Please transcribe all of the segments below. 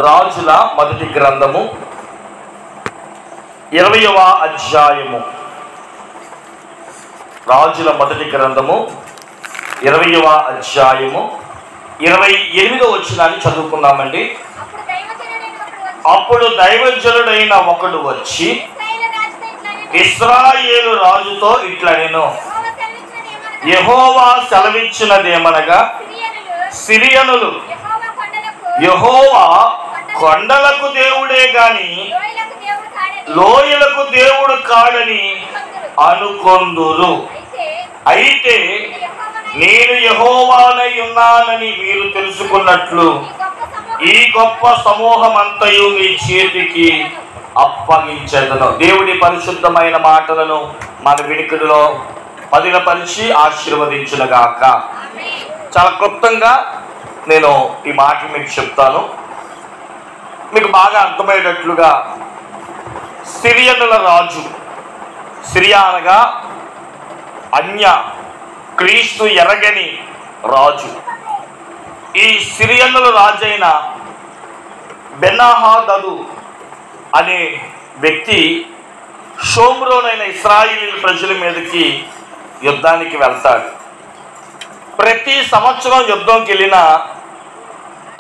రాజుల మొదటి గ్రంథము 20వ అధ్యాయము. రాజుల మొదటి గ్రంథము 20వ అధ్యాయము 28వ వచనాన్ని చదువుకుందామండి. అప్పుడు దైవజనుడైన ఒకడు వచ్చి ఇశ్రాయేలు రాజుతో ఇట్లనెను, యెహోవా సెలవిచ్చినదేమనగా, సిరియనులు యెహోవా కొండలకు దేవుడే గాని లోయలకు దేవుడు కాడని అనుకొందురు. అయితే నేను యెహోవానై ఉన్నానని మీరు తెలుసుకున్నట్లు ఈ గొప్ప సమూహమంతయు మీ చేతికి అప్పగించెదను. దేవుడి పరిశుద్ధమైన మాటలను మన వినికిడిలో పదిలపరిచి ఆశీర్వదించునుగాక. చాలా క్లుప్తంగా నేను ఈ మాటలు మీకు చెప్తాను, మీకు బాగా అర్థమయ్యేటట్లుగా. సిరియనుల రాజు, సిరియా అనగా అన్య క్రీస్తు ఎరగని రాజు. ఈ సిరియనుల రాజైన బెన్హదదు అనే వ్యక్తి షోమ్రోనైన ఇశ్రాయేలు ప్రజల మీదకి యుద్ధానికి వెళ్తాడు. ప్రతి సంవత్సరం యుద్ధంకి వెళ్ళిన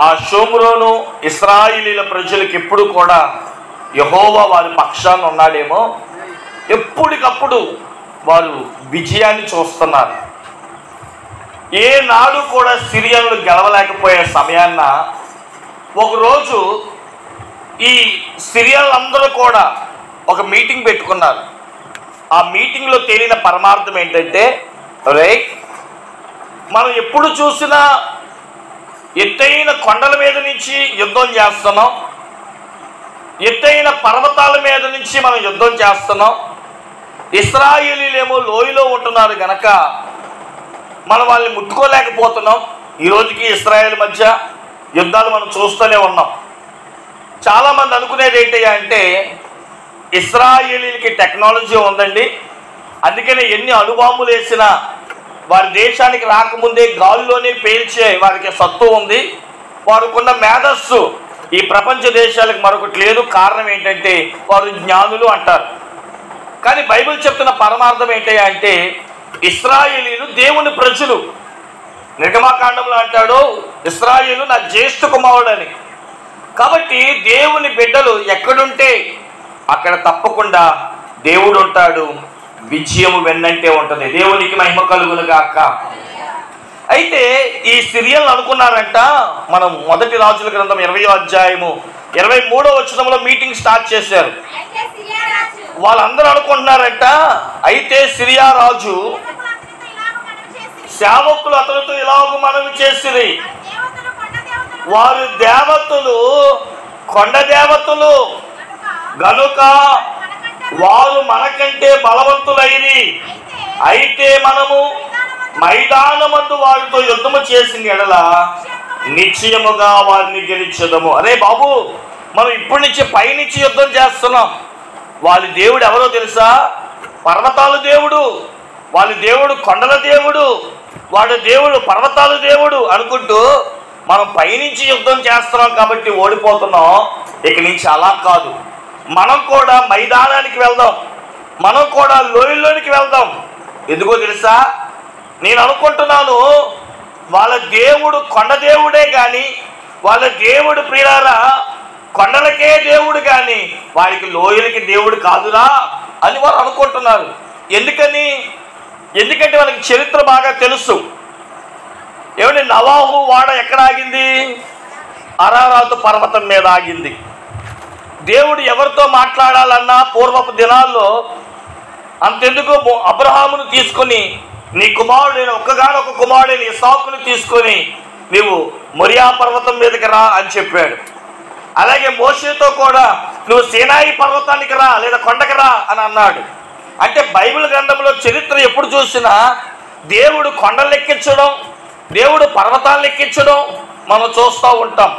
ఆ షోమ్రోను ఇశ్రాయేలీల ప్రజలకు ఎప్పుడు కూడా యెహోవా వారి పక్షాన ఉన్నాడేమో, ఎప్పటికప్పుడు వారు విజయాన్ని చూస్తున్నారు. ఏనాడు కూడా సిరియన్లు గెలవలేకపోయే సమయాన్న ఒకరోజు ఈ సిరియన్లందరూ కూడా ఒక మీటింగ్ పెట్టుకున్నారు. ఆ మీటింగ్లో తేలిన పరమార్థం ఏంటంటే, మనం ఎప్పుడు చూసినా ఎత్తైన కొండల మీద నుంచి యుద్ధం చేస్తున్నాం, ఎత్తైన పర్వతాల మీద నుంచి మనం యుద్ధం చేస్తున్నాం. ఇశ్రాయేలీలేమో లోయలో ఉంటున్నారు గనక మనం వాళ్ళని ముట్టుకోలేకపోతున్నాం. ఈరోజుకి ఇశ్రాయేల్ మధ్య యుద్ధాలు మనం చూస్తూనే ఉన్నాం. చాలామంది అనుకునేది ఏంటి అంటే, ఇశ్రాయేలీలకి టెక్నాలజీ ఉందండి, అందుకనే ఎన్ని అణుబాంబులు వేసినా వారి దేశానికి రాకముందే గాలిలోనే పేల్చే వారికి సత్తు ఉంది, వారికున్న మేధస్సు ఈ ప్రపంచ దేశాలకు మరొకటి లేదు. కారణం ఏంటంటే వారు జ్ఞానులు అంటారు. కానీ బైబిల్ చెప్తున్న పరమార్థం ఏంటి అంటే, ఇశ్రాయేలీలు దేవుని ప్రజలు. నిర్గమాకాండంలో అంటాడు, ఇశ్రాయేలు నా జ్యేష్ఠ కుమారుడని. కాబట్టి దేవుని బిడ్డలు ఎక్కడుంటే అక్కడ తప్పకుండా దేవుడు ఉంటాడు, విజయము వెన్నంటే ఉంటుంది. దేవునికి మహిమ కలుగును గాక. అయితే ఈ సిరియన్లు అనుకున్నారంట, మనం మొదటి రాజుల గ్రంథం 20వ అధ్యాయము 23వ వచనంలో మీటింగ్ స్టార్ట్ చేశారు. వాళ్ళందరూ అనుకుంటున్నారంట, అయితే సిరియా రాజు సేవకులు అతనితో ఇలాగ మనవి చేసిరి, వారు దేవతలు కొండ దేవతలు గనుక వారు మనకంటే బలవంతులైరి. అయితే మనము మైదానమందు వారితో యుద్ధము చేసిన ఎడల నిశ్చయముగా వారిని గెలిచెదము. అరే బాబు, మనం ఇప్పటి నుంచి పైనుంచి యుద్ధం చేస్తున్నాం. వాళ్ళ దేవుడు ఎవరో తెలుసా? పర్వతాల దేవుడు. వాళ్ళ దేవుడు కొండల దేవుడు, వాడి దేవుడు పర్వతాల దేవుడు అనుకుంటూ మనం పైనుంచి యుద్ధం చేస్తున్నాం కాబట్టి ఓడిపోతున్నాం. ఇక నుంచి అలా కాదు, మనం కూడా మైదానానికి వెళ్దాం, మనం కూడా లోయల్లోనికి వెళ్దాం. ఎందుకో తెలుసా? నేను అనుకుంటున్నాను, వాళ్ళ దేవుడు కొండ దేవుడే కానీ, వాళ్ళ దేవుడు ప్రియులారా కొండలకే దేవుడు కానీ వారికి లోయలకి దేవుడు కాదురా అని వారు అనుకుంటున్నారు. ఎందుకంటే వాళ్ళకి చరిత్ర బాగా తెలుసు. ఏమంటే, నవాహు వాడ ఎక్కడ ఆగింది? అరారాతు పర్వతం మీద ఆగింది. దేవుడు ఎవరితో మాట్లాడాలన్నా పూర్వపు దినాల్లో అంతెందుకు అబ్రహామును తీసుకొని, నీ కుమారుడైన ఒక్కగానొక్క కుమారుడైన ఇస్సాకును తీసుకొని నీవు మొరియా పర్వతం మీదకి రా అని చెప్పాడు. అలాగే మోషేతో కూడా నువ్వు సీనాయి పర్వతానికి రా లేదా కొండకి రా అని అన్నాడు. అంటే బైబిల్ గ్రంథంలో చరిత్ర ఎప్పుడు చూసినా దేవుడు కొండలు ఎక్కించడం, దేవుడు పర్వతాలను ఎక్కించడం మనం చూస్తూ ఉంటాం.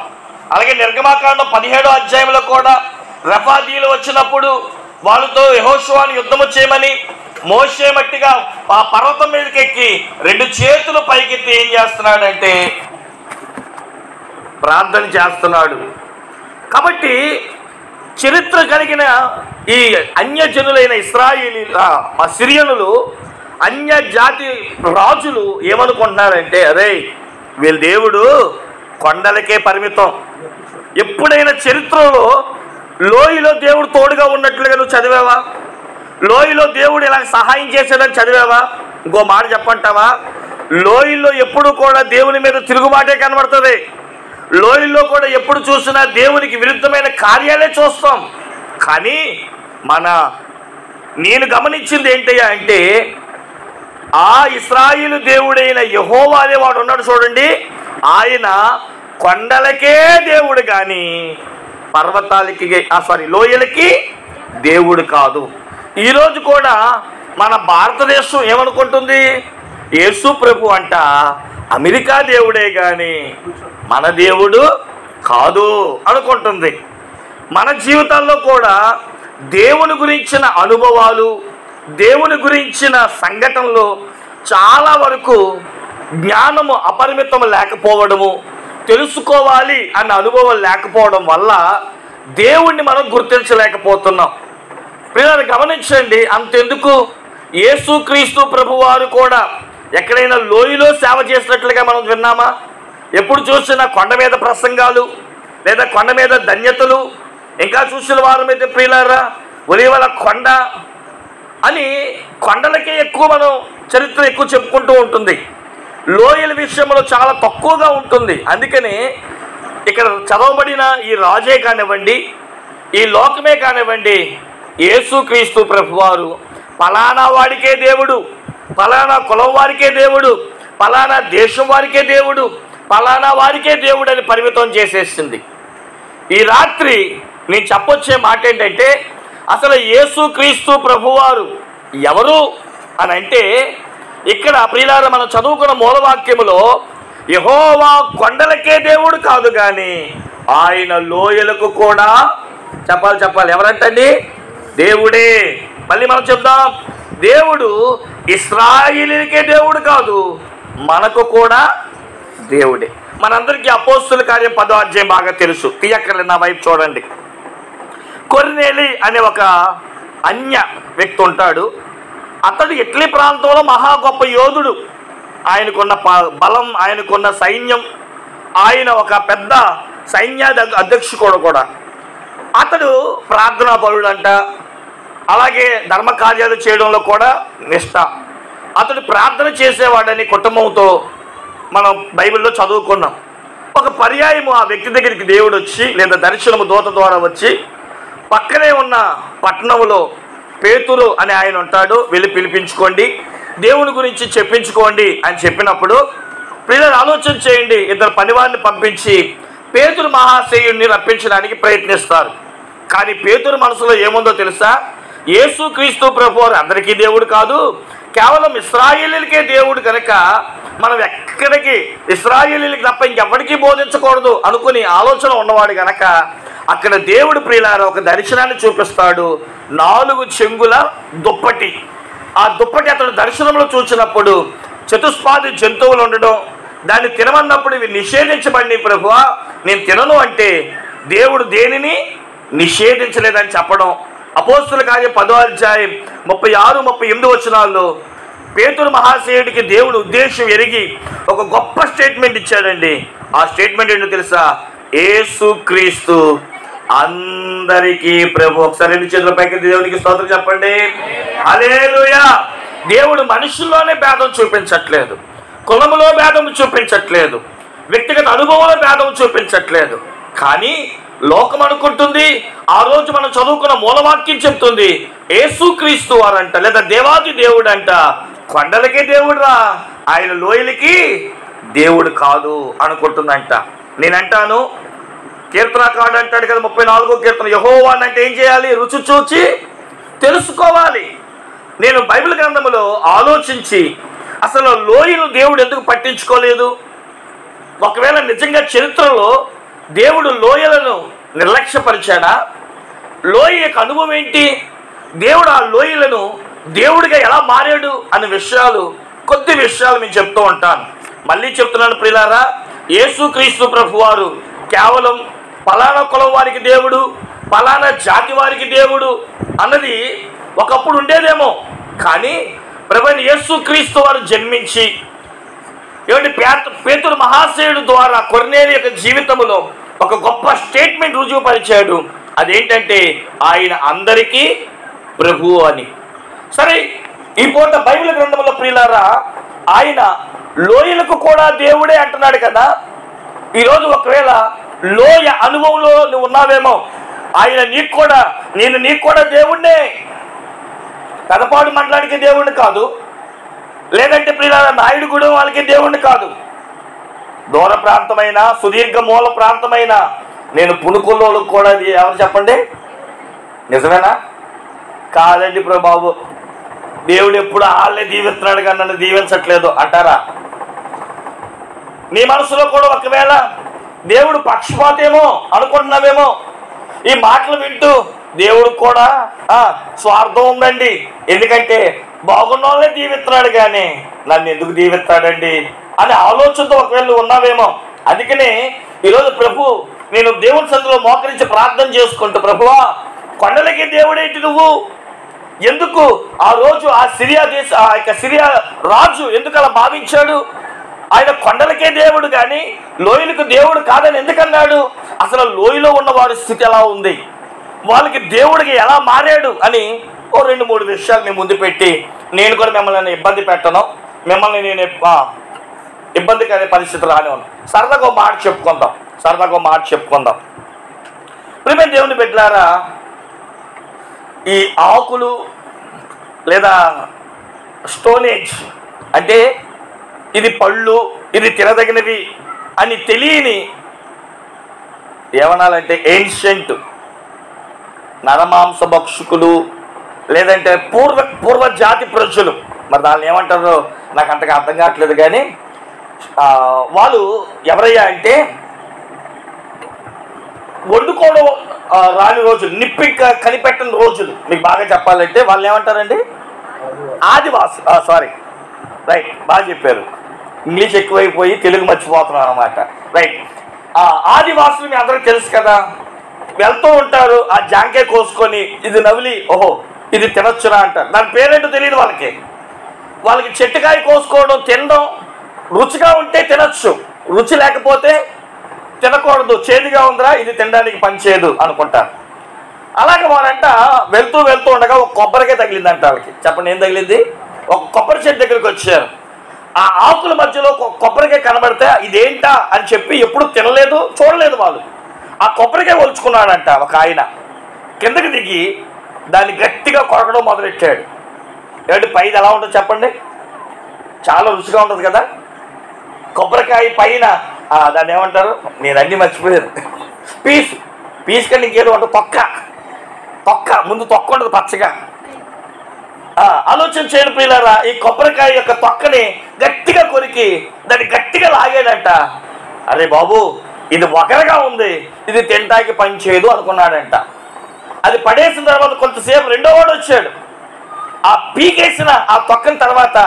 అలాగే నిర్గమాకాండం 17వ అధ్యాయంలో కూడా రెఫాదీలు వచ్చినప్పుడు వాళ్ళతో యెహోషువను యుద్ధము చేయమని మోషే మట్టిగా ఆ పర్వతం మీదకి ఎక్కి 2 చేతులు పైకెత్తి ఏం చేస్తున్నాడంటే ప్రార్థన చేస్తున్నాడు. కాబట్టి చరిత్ర కలిగిన ఈ అన్యజనులైన సిరియనులు అన్య జాతి రాజులు ఏమనుకుంటున్నారంటే, అరే వీళ్ళ దేవుడు కొండలకే పరిమితం. ఎప్పుడైనా చరిత్రలో లోయలో దేవుడు తోడుగా ఉన్నట్లుగా నువ్వు చదివావా? లోయలో దేవుడు ఇలా సహాయం చేశాడని చదివావా? ఇంకో మాట చెప్పంటావా? లోయల్లో ఎప్పుడు కూడా దేవుని మీద తిరుగుబాటే కనబడుతుంది. లోయల్లో కూడా ఎప్పుడు చూసినా దేవునికి విరుద్ధమైన కార్యాలే చూస్తాం. కానీ నేను గమనించింది ఏంటయ్యా అంటే, ఆ ఇశ్రాయేలు దేవుడైన యెహోవా అనేవాడు ఉన్నాడు చూడండి, ఆయన కొండలకే దేవుడు కానీ లోయలకి దేవుడు కాదు. ఈరోజు కూడా మన భారతదేశం ఏమనుకుంటుంది, యేసు ప్రభు అంట అమెరికా దేవుడే కానీ మన దేవుడు కాదు అనుకుంటుంది. మన జీవితాల్లో కూడా దేవుని గురించిన అనుభవాలు, దేవుని గురించిన సంఘటనలు చాలా వరకు జ్ఞానము అపరిమితం లేకపోవడము, తెలుసుకోవాలి అన్న అనుభవం లేకపోవడం వల్ల దేవుణ్ణి మనం గుర్తించలేకపోతున్నాం. పిల్లలు గమనించండి, అంతెందుకు యేసుక్రీస్తు ప్రభువారు కూడా ఎక్కడైనా లోయలో సేవ చేసినట్లుగా మనం విన్నామా? ఎప్పుడు చూసినా కొండ మీద ప్రసంగాలు లేదా కొండ మీద ధన్యతలు, ఇంకా చూసిన వారి మీద ప్రియులారా ఒలీవల కొండ అని కొండలకే ఎక్కువ మనం చరిత్ర ఎక్కువ చెప్పుకుంటూ ఉంటుంది. లోయల విషయంలో చాలా తక్కువగా ఉంటుంది. అందుకని ఇక్కడ చదవబడిన ఈ రాజే కానివ్వండి, ఈ లోకమే కానివ్వండి, యేసుక్రీస్తు ప్రభువారు పలానా వాడికే దేవుడు, పలానా కులం వారికే దేవుడు, పలానా దేశం వారికే దేవుడు, పలానా వారికే దేవుడు అని పరిమితం చేసేసింది. ఈ రాత్రి నేను చెప్పొచ్చే మాట ఏంటంటే, అసలు యేసుక్రీస్తు ప్రభువారు ఎవరు అని అంటే, ఇక్కడ ప్రియులారా మనం చదువుకున్న మూలవాక్యములో యెహోవా కొండలకే దేవుడు కాదు కానీ ఆయన లోయలకు కూడా చెప్పాలి ఎవరంటండి? దేవుడే. మళ్ళీ మనం చెప్దాం, దేవుడు ఇశ్రాయేలీయులకే దేవుడు కాదు, మనకు కూడా దేవుడే. మనందరికీ అపోస్తుల కార్యం 10వ అధ్యాయం బాగా తెలుసు. తీయక్కర్లేదు, నా వైపు చూడండి. కొర్నేలి అనే ఒక అన్య వ్యక్తి ఉంటాడు. అతడు ఇటలీ ప్రాంతంలో మహా గొప్ప యోధుడు. ఆయనకున్న బలం, ఆయనకున్న సైన్యం, ఆయన ఒక పెద్ద అధ్యక్షుడు కూడా. అతడు ప్రార్థనా పరుడంట, అలాగే ధర్మ కార్యాలు చేయడంలో కూడా నిష్ఠ. అతడు ప్రార్థన చేసేవాడని కుటుంబంతో మనం బైబిల్లో చదువుకున్నాం. ఒక పర్యాయము ఆ వ్యక్తి దగ్గరికి దేవుడు వచ్చి లేదా దర్శనము దూత ద్వారా వచ్చి, పక్కనే ఉన్న పట్టణంలో పేతురు అని ఆయన ఉంటాడు, వెళ్ళి పిలిపించుకోండి, దేవుని గురించి చెప్పించుకోండి అని చెప్పినప్పుడు పిల్లలు ఆలోచన చేయండి, ఇద్దరు పనివారిని పంపించి పేతురు మహాశయుడిని రప్పించడానికి ప్రయత్నిస్తారు. కానీ పేతురు మనసులో ఏముందో తెలుసా? యేసుక్రీస్తు ప్రభువారు అందరికీ దేవుడు కాదు, కేవలం ఇశ్రాయేలీయులకే దేవుడు కనుక మనం ఎక్కడికి ఇశ్రాయేలీయులకి తప్ప ఇంకెవ్వడికి బోధించకూడదు అనుకుని ఆలోచన ఉన్నవాడు కనుక అక్కడ దేవుడు ప్రియులారా ఒక దర్శనాన్ని చూపిస్తాడు. 4 చెంగుల దుప్పటి. ఆ దుప్పటి అతడు దర్శనంలో చూసినప్పుడు చతుష్పాది జంతువులు ఉండడం, దాన్ని తినమన్నప్పుడు ఇవి నిషేధించబడి ప్రభువా నేను తినను అంటే దేవుడు దేనిని నిషేధించలేదని చెప్పడం. అపోస్తుల కార్యం 10వ అధ్యాయం 36-38 వచనాల్లో పేతురు మహాశయుడికి దేవుడు ఉద్దేశం ఎరిగి ఒక గొప్ప స్టేట్మెంట్ ఇచ్చాడండి. ఆ స్టేట్మెంట్ ఏంటో తెలుసా? యేసుక్రీస్తు అందరికీ ప్రభు. ఒకసారి 2 చేతుల పైకి దేవునికి స్తోత్రం చెప్పండి. హల్లెలూయా. దేవుడు మనుషుల్లోనే భేదం చూపించట్లేదు, కులములో భేదం చూపించట్లేదు, వ్యక్తిగత అనుభవంలో భేదం చూపించట్లేదు. కానీ లోకం అనుకుంటుంది, ఆ రోజు మనం చదువుకున్న మూలవాక్యం చెప్తుంది, యేసుక్రీస్తు వారంట లేదా దేవాది దేవుడు అంట కొండలకే దేవుడు రా, ఆయన లోయలకి దేవుడు కాదు అనుకుంటుందంట. నేనంటాను, కీర్తనకారుడు అంటాడు కదా 34వ కీర్తన, యెహోవా అంటే ఏం చేయాలి? రుచి చూచి తెలుసుకోవాలి. నేను బైబిల్ గ్రంథంలో ఆలోచించి అసలు లోయను దేవుడు ఎందుకు పట్టించుకోలేదు? ఒకవేళ నిజంగా చరిత్రలో దేవుడు లోయలను నిర్లక్ష్యపరిచాడా? లోయ యొక్క అనుభవం ఏంటి? దేవుడు ఆ లోయలను దేవుడిగా ఎలా మారాడు అనే కొద్ది విషయాలు నేను చెప్తూ ఉంటాను. మళ్ళీ చెప్తున్నాను ప్రియులారా, యేసుక్రీస్తు ప్రభువారు కేవలం పలానా కులం వారికి దేవుడు, పలానా జాతి వారికి దేవుడు అన్నది ఒకప్పుడు ఉండేదేమో. కానీ ప్రభువైన యేసుక్రీస్తు వారు జన్మించి ఏమంటే పేతురు మహాశయుడు ద్వారా కొర్నేలి యొక్క జీవితంలో ఒక గొప్ప స్టేట్మెంట్ రుజువుపరిచాడు. అదేంటంటే ఆయన అందరికీ ప్రభువు అని. సరే, ఈ పూట బైబిల్ గ్రంథంలో ప్రియులారా ఆయన లోయలకు కూడా దేవుడే అంటున్నాడు కదా. ఈరోజు ఒకవేళ లోయ అనుభవంలో నువ్వు ఉన్నావేమో, ఆయన నేను నీకు కూడా దేవుణ్ణే, పెదపాడు మండలానికి దేవుణ్ణి కాదు, లేదంటే ప్రియులారా నాయుడుగూడెం వాళ్ళకి దేవుణ్ణి కాదు, దూర ప్రాంతమైన సుదీర్ఘ మూల ప్రాంతమైన నేను పునుకుల్లోకి కూడా ఎవరు చెప్పండి, నిజమేనా? కాదండి ప్రభావు, దేవుడు ఎప్పుడు వాళ్ళే దీవిస్తున్నాడు కానీ నన్ను దీవించట్లేదు అంటారా? నీ మనసులో కూడా ఒకవేళ దేవుడు పక్షపాతేమో అనుకుంటున్నావేమో. ఈ మాటలు వింటూ దేవుడు కూడా స్వార్థం ఉందండి, ఎందుకంటే బాగున్న వాళ్ళే దీవిస్తున్నాడు కానీ నన్ను ఎందుకు దీవిస్తాడండి అనే ఆలోచనతో ఒకవేళ ఉన్నావేమో. అందుకనే ఈరోజు ప్రభు నేను దేవుని సన్నిధిలో మోకరించి ప్రార్థన చేసుకుంటూ, ప్రభువా కొండలకి దేవుడేంటి నువ్వు, ఎందుకు ఆ రోజు ఆ సిరియా రాజు ఎందుకు అలా భావించాడు? ఆయన కొండలకే దేవుడు కానీ లోయలకు దేవుడు కాదని ఎందుకన్నాడు? అసలు లోయలో ఉన్న వారి స్థితి ఎలా ఉంది, వాళ్ళకి దేవుడికి ఎలా మారాడు అని ఓ 2-3 విషయాలు మేము ముందు పెట్టి, నేను కూడా మిమ్మల్ని ఇబ్బంది పెట్టను, మిమ్మల్ని నేను ఇబ్బందికర పరిస్థితి రానివ్వను, సరదాగా మాట చెప్పుకుందాం. ప్రియమైన దేవుని బిడ్డలారా, ఈ ఆకులు లేదా స్టోనేజ్ అంటే ఇది పళ్ళు, ఇది తినదగినవి అని తెలియని ఏమనాలంటే ఏన్షియంట్ నరమాంస భక్షకులు, లేదంటే పూర్వ జాతి ప్రజలు, మరి దాన్ని ఏమంటారో నాకు అంతగా అర్థం కావట్లేదు. కానీ వాళ్ళు ఎవరయ్యా అంటే వండుకోవడం రాని రోజులు, నిప్పి కనిపెట్టని రోజులు. మీకు బాగా చెప్పాలంటే వాళ్ళు ఏమంటారండి, ఆదివాసి. రైట్, బాగా చెప్పారు. ఇంగ్లీష్ ఎక్కువైపోయి తెలుగు మర్చిపోతున్నాను అనమాట. రైట్, ఆదివాసులు మీ అందరికీ తెలుసు కదా, వెళ్తూ ఉంటారు ఆ జాంకాయ కోసుకొని ఇది నవిలి ఓహో ఇది తినొచ్చురా అంటారు. దాని పేరేంటో తెలియదు వాళ్ళకి చెట్టుకాయ కోసుకోవడం, తినడం, రుచిగా ఉంటే తినొచ్చు, రుచి లేకపోతే తినకూడదు, చేదుగా ఉందిరా ఇది తినడానికి పనిచేయదు అనుకుంటారు. అలాగే వారంట వెళ్తూ ఉండగా ఒక కొబ్బరికాయ తగిలిందంట వాళ్ళకి. చెప్పండి ఏం తగిలింది? ఒక కొబ్బరి చెట్టు దగ్గరికి వచ్చారు. ఆ ఆకుల మధ్యలో కొబ్బరికాయ కనబడితే ఇదేంటా అని చెప్పి ఎప్పుడు తినలేదు, చూడలేదు వాళ్ళు. ఆ కొబ్బరికాయ ఒలుచుకున్నాడంట ఒక ఆయన. కిందకి దిగి దాన్ని గట్టిగా కొరకడం మొదలెట్టాడు. ఏమిటి పైది ఎలా ఉంటుంది చెప్పండి? చాలా రుచిగా ఉంటుంది కదా కొబ్బరికాయ పైన. దాన్ని ఏమంటారు, నేను అన్నీ మర్చిపోయాను, పీస్ కన్నా ఇంకేదో ఉంటుంది, తొక్క ముందు తొక్క ఉంటుంది పచ్చగా. ఆలోచన చేయని ప్రియులారా, ఈ కొబ్బరికాయ యొక్క తొక్కని గట్టిగా కొరికి దాన్ని గట్టిగా లాగాడంట. అరే బాబు ఇది వగరగా ఉంది, ఇది తినటానికి పని చేయదు అనుకున్నాడంట. అది పడేసిన తర్వాత కొంతసేపు రెండో వాడు వచ్చాడు. ఆ పీకేసిన ఆ తొక్కని తర్వాత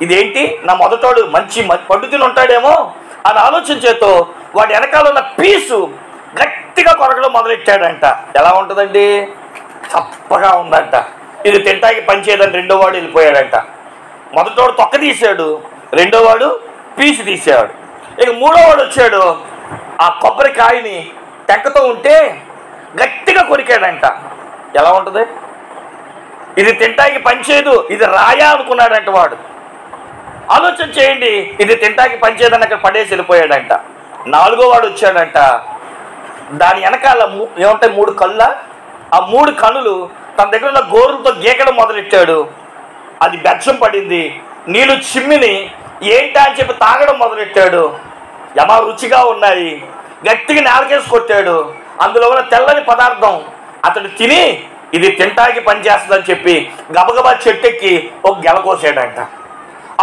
ఇదేంటి నా మొదటోడు మంచి పండు తిని ఉంటాడేమో అని ఆలోచించేతో వాడి వెనకాల ఉన్న పీసు గట్టిగా కొరకడం మొదలెట్టాడంట. ఎలా ఉంటుందండి? చప్పగా ఉందంట. ఇది తింటానికి పనిచేయదని రెండో వాడు వెళ్ళిపోయాడంట. మొదటోడు తొక్క తీసాడు, రెండో వాడు పీసు తీసాడు. ఇక మూడో వాడు వచ్చాడు, ఆ కొబ్బరికాయని టెక్కతో ఉంటే గట్టిగా కొరికాడంట. ఎలా ఉంటుంది? ఇది తింటానికి పనిచేయదు, ఇది రాయా అనుకున్నాడంట వాడు. ఆలోచన చేయండి, ఇది తింటానికి పనిచేయదని అక్కడ పడేసి వెళ్ళిపోయాడంట. నాలుగో వాడు వచ్చాడంట, దాని వెనకాల ఏమంటాయి 3 కళ్ళ, ఆ 3 కనులు తన దగ్గర ఉన్న గోరులతో గీకడం మొదలెట్టాడు. అది బెచ్చం పడింది, నీళ్ళు చిమ్మిని ఏంటా అని చెప్పి తాగడం మొదలెట్టాడు. యమా రుచిగా ఉన్నాయి, గట్టిగా నేలకేసి కొట్టాడు. అందులో ఉన్న తెల్లని పదార్థం అతడు తిని ఇది తింటానికి పనిచేస్తుందని చెప్పి గబగబా చెట్టెక్కి ఒక గెల కోసాడంట.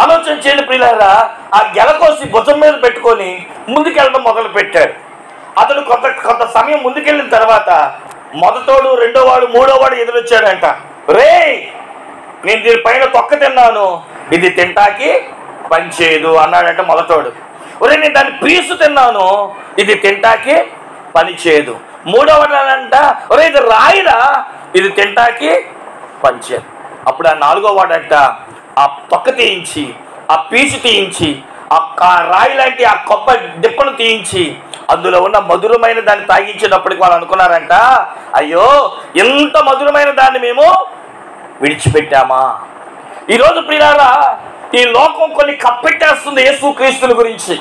ఆలోచన చేయని ప్రియులారా, ఆ గెల కోసి భుజం మీద పెట్టుకొని ముందుకెళ్ళడం మొదలు పెట్టాడు. అతడు కొంత సమయం ముందుకెళ్ళిన తర్వాత మొదటోడు, రెండో వాడు, మూడో వాడు ఎదురొచ్చాడంట. రే నేను దీనిపైన తొక్క తిన్నాను, ఇది తింటాకి పనిచేయదు అన్నాడంట మొదటోడు. ఒరే నేను దాన్ని పీసు తిన్నాను, ఇది తింటాకి పని చేయదు. మూడవదంట, ఒరే ఇది రాయిరా, ఇది తింటాకి పనిచేయదు. అప్పుడు ఆ నాలుగో వాడంట, ఆ తొక్క తీయించి, ఆ పీచు తీయించి, ఆ రాయి లాంటి ఆ కొప్ప డిప్పను తీయించి అందులో ఉన్న మధురమైన దాన్ని తాగించేటప్పటికి వాళ్ళు అనుకున్నారంట, అయ్యో ఎంత మధురమైన దాన్ని మేము విడిచిపెట్టామా. ఈరోజు ప్రియులారా, ఈ లోకం కొన్ని కప్పెట్టేస్తుంది యేసుక్రీస్తుని గురించి.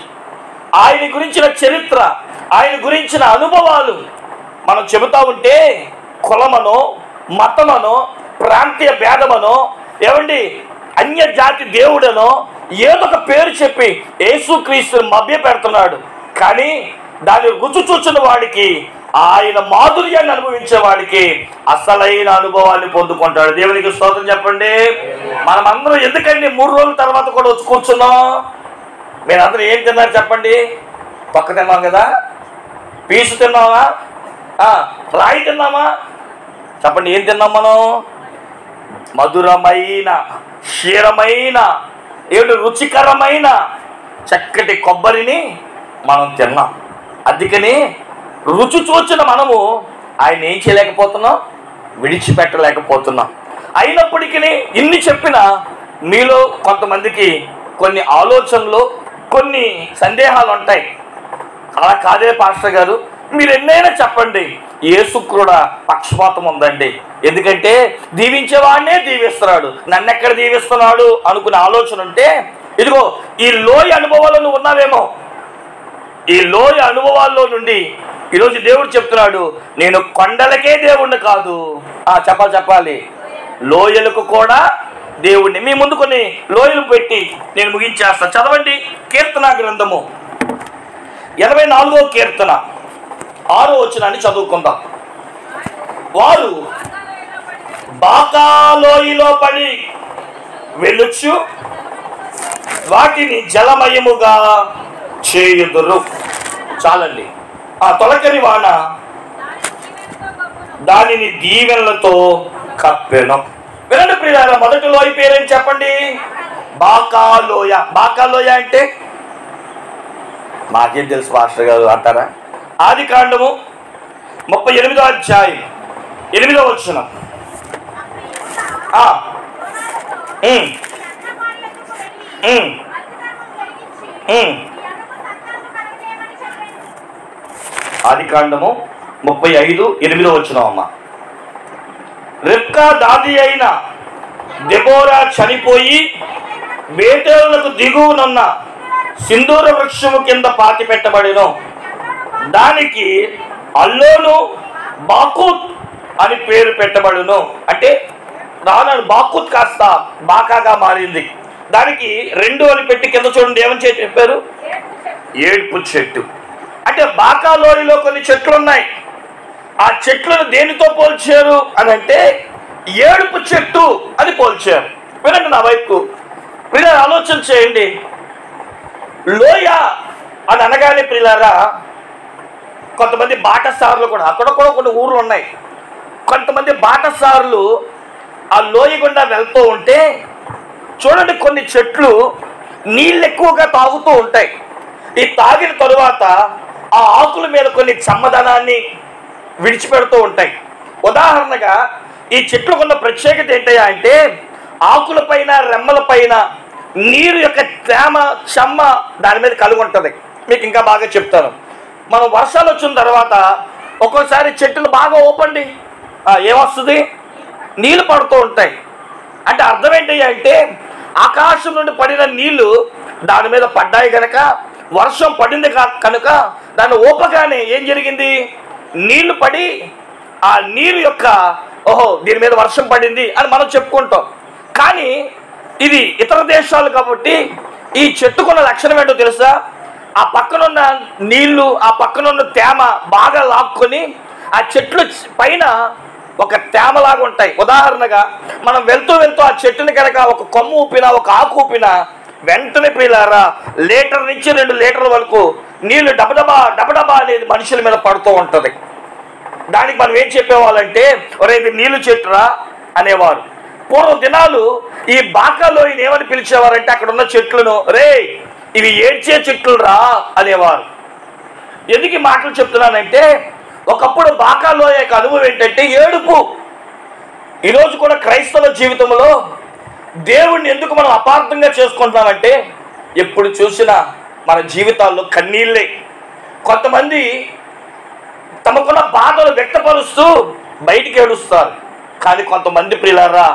ఆయన గురించిన చరిత్ర, ఆయన గురించిన అనుభవాలు మనం చెబుతా ఉంటే కులమనో మతమనో ప్రాంతీయ భేదమనో ఏమండి అన్య జాతి దేవుడనో ఏదో ఒక పేరు చెప్పి యేసుక్రీస్తుని మభ్య పెడుతున్నాడు. కానీ దాన్ని రుచి చూచిన వాడికి, ఆయన మాధుర్యాన్ని అనుభవించే వాడికి అసలైన అనుభవాన్ని పొందుకుంటాడు. దేవునికి స్తోత్రం చెప్పండి. మనమందరం ఎందుకండి 3 రోజుల తర్వాత కూడా వచ్చి కూర్చున్నాం? మీరందరూ ఏం తిన్నారు చెప్పండి? పక్క తిన్నాం కదా, పీసు తిన్నామా, రాయి తిన్నామా? చెప్పండి, ఏం తిన్నాం మనం? మధురమైన, క్షీరమైన, ఏడు రుచికరమైన చక్కటి కొబ్బరిని మనం తిన్నాం. అందుకని రుచి చూచిన మనము ఆయన ఏం చేయలేకపోతున్నాం, విడిచిపెట్టలేకపోతున్నాం. అయినప్పటికీ ఇన్ని చెప్పినా మీలో కొంతమందికి కొన్ని ఆలోచనలు, కొన్ని సందేహాలు ఉంటాయి. అలా కాదే పాస్టర్ గారు, మీరు ఎన్నైనా చెప్పండి, యేసుకు కూడా పక్షపాతం ఉందండి. ఎందుకంటే దీవించేవాడినే దీవిస్తున్నాడు, నన్నెక్కడ దీవిస్తున్నాడు అనుకునే ఆలోచన ఉంటే, ఇదిగో ఈ లోయ అనుభవాల్లో నువ్వు ఉన్నావేమో. ఈ లోయ అనుభవాల్లో నుండి ఈరోజు దేవుడు చెప్తున్నాడు, నేను కొండలకే దేవుణ్ణి కాదు, చెప్పాలి లోయలకు కూడా దేవుణ్ణి. మీ ముందు కొన్ని లోయలు పెట్టి నేను ముగించేస్తాను. చదవండి కీర్తన గ్రంథము 84వ కీర్తన 6వ వచనాన్ని చదువుకుందాం. వారు బాకా లోయలో పడి వెలుచు వాటిని జలమయముగా చేయుదురు. చాలండి. ఆ తొలకరి వాన దానిని దీవెనలతో కప్పెను. వినండి ప్రియులారా, మొదటి లోయ పేరేం చెప్పండి? బాకాలోయ. బాకాలోయ అంటే మాకేం తెలుసు పాస్టర్ గారు అంటారా? ఆది కాండము 38వ అధ్యాయం 8వ వచనం. ఆది కాండము 35:8 వచనం అమ్మ. రిబ్కా దాది అయిన దెబోరా చనిపోయి బేతేలునకు దిగువనున్న సింధూర వృక్షము కింద పాతి పెట్టబడిను. దానికి అల్లోను బాకూత్ అని పేరు పెట్టబడును. అంటే రాను బాకూత్ కాస్త బాకాగా మారింది. దానికి 2 అని పెట్టి కింద చూడండి ఏమని చెప్పారు? ఏడుపు చెట్టు. అంటే బాకాలోయలో కొన్ని చెట్లు ఉన్నాయి. ఆ చెట్లను దేనితో పోల్చారు అని అంటే ఏడుపు చెట్టు అని పోల్చారు. వినండి నా వైపు, ప్రియులారా ఆలోచన చేయండి. లోయ అని అనగానే ప్రియులారా, కొంతమంది బాటసారులు కూడా అక్కడ కూడా కొన్ని ఊర్లు ఉన్నాయి. కొంతమంది బాటసారులు ఆ లోయ గుండా వెళ్తూ ఉంటే చూడండి, కొన్ని చెట్లు నీళ్ళు ఎక్కువగా తాగుతూ ఉంటాయి. ఈ తాగిన తరువాత ఆ ఆకుల మీద కొన్ని చమ్మదనాన్ని విడిచిపెడుతూ ఉంటాయి. ఉదాహరణగా ఈ చెట్లకు ఉన్న ప్రత్యేకత ఏంటయ్యా అంటే, ఆకుల పైన రెమ్మల పైన నీరు యొక్క తేమ చెమ్మ దాని మీద కలిగి ఉంటుంది. మీకు ఇంకా బాగా చెప్తాను. మనం వర్షాలు వచ్చిన తర్వాత ఒక్కోసారి చెట్లు బాగా ఓపండి, ఏమొస్తుంది? నీళ్ళు పడుతూ ఉంటాయి. అంటే అర్థం ఏంటయ్యా అంటే, ఆకాశం నుండి పడిన నీళ్లు దాని మీద పడ్డాయి కనుక, వర్షం పడింది కనుక దాన్ని ఓపగానే ఏం జరిగింది? నీళ్లు పడి ఆ నీరు యొక్క ఓహో దీని మీద వర్షం పడింది అని మనం చెప్పుకుంటాం. కానీ ఇది ఇతర దేశాలు కాబట్టి ఈ చెట్టుకున్న లక్షణం ఏంటో తెలుసా? ఆ పక్కనున్న నీళ్లు, ఆ పక్కనున్న తేమ బాగా లాక్కొని ఆ చెట్లు పైన ఒక తేమలాగా ఉంటాయి. ఉదాహరణగా మనం వెళ్తూ ఆ చెట్టుని కనుక ఒక కొమ్ము ఊపినా, ఒక ఆకు ఊపినా వెంటనే ప్రియులారా లీటర్ నుంచి 2 లీటర్ల వరకు నీళ్లు డబడబా డబడబా అనేది మనుషుల మీద పడుతూ ఉంటుంది. దానికి మనం ఏం చెప్పేవాళ్ళంటే, ఒరే ఇది నీళ్లు చెట్టురా అనేవారు. పూర్వ దినాలు ఈ బాకాలో ఏమని పిలిచేవారంటే, అక్కడ ఉన్న చెట్లను రే ఇవి ఏడ్చే చెట్లు రా అనేవారు. ఎందుకు ఈ మాటలు చెప్తున్నానంటే, ఒకప్పుడు బాకాలో యొక్క అనుభవం ఏంటంటే ఏడుపు. ఈరోజు కూడా క్రైస్తవ జీవితంలో దేవుణ్ణి ఎందుకు మనం అపార్థంగా చేసుకుంటున్నామంటే, ఎప్పుడు చూసినా మన జీవితాల్లో కన్నీళ్ళే. కొంతమంది తమకున్న బాధలు వ్యక్తపరుస్తూ బయటికి ఏడుస్తారు. కానీ కొంతమంది ప్రియులారా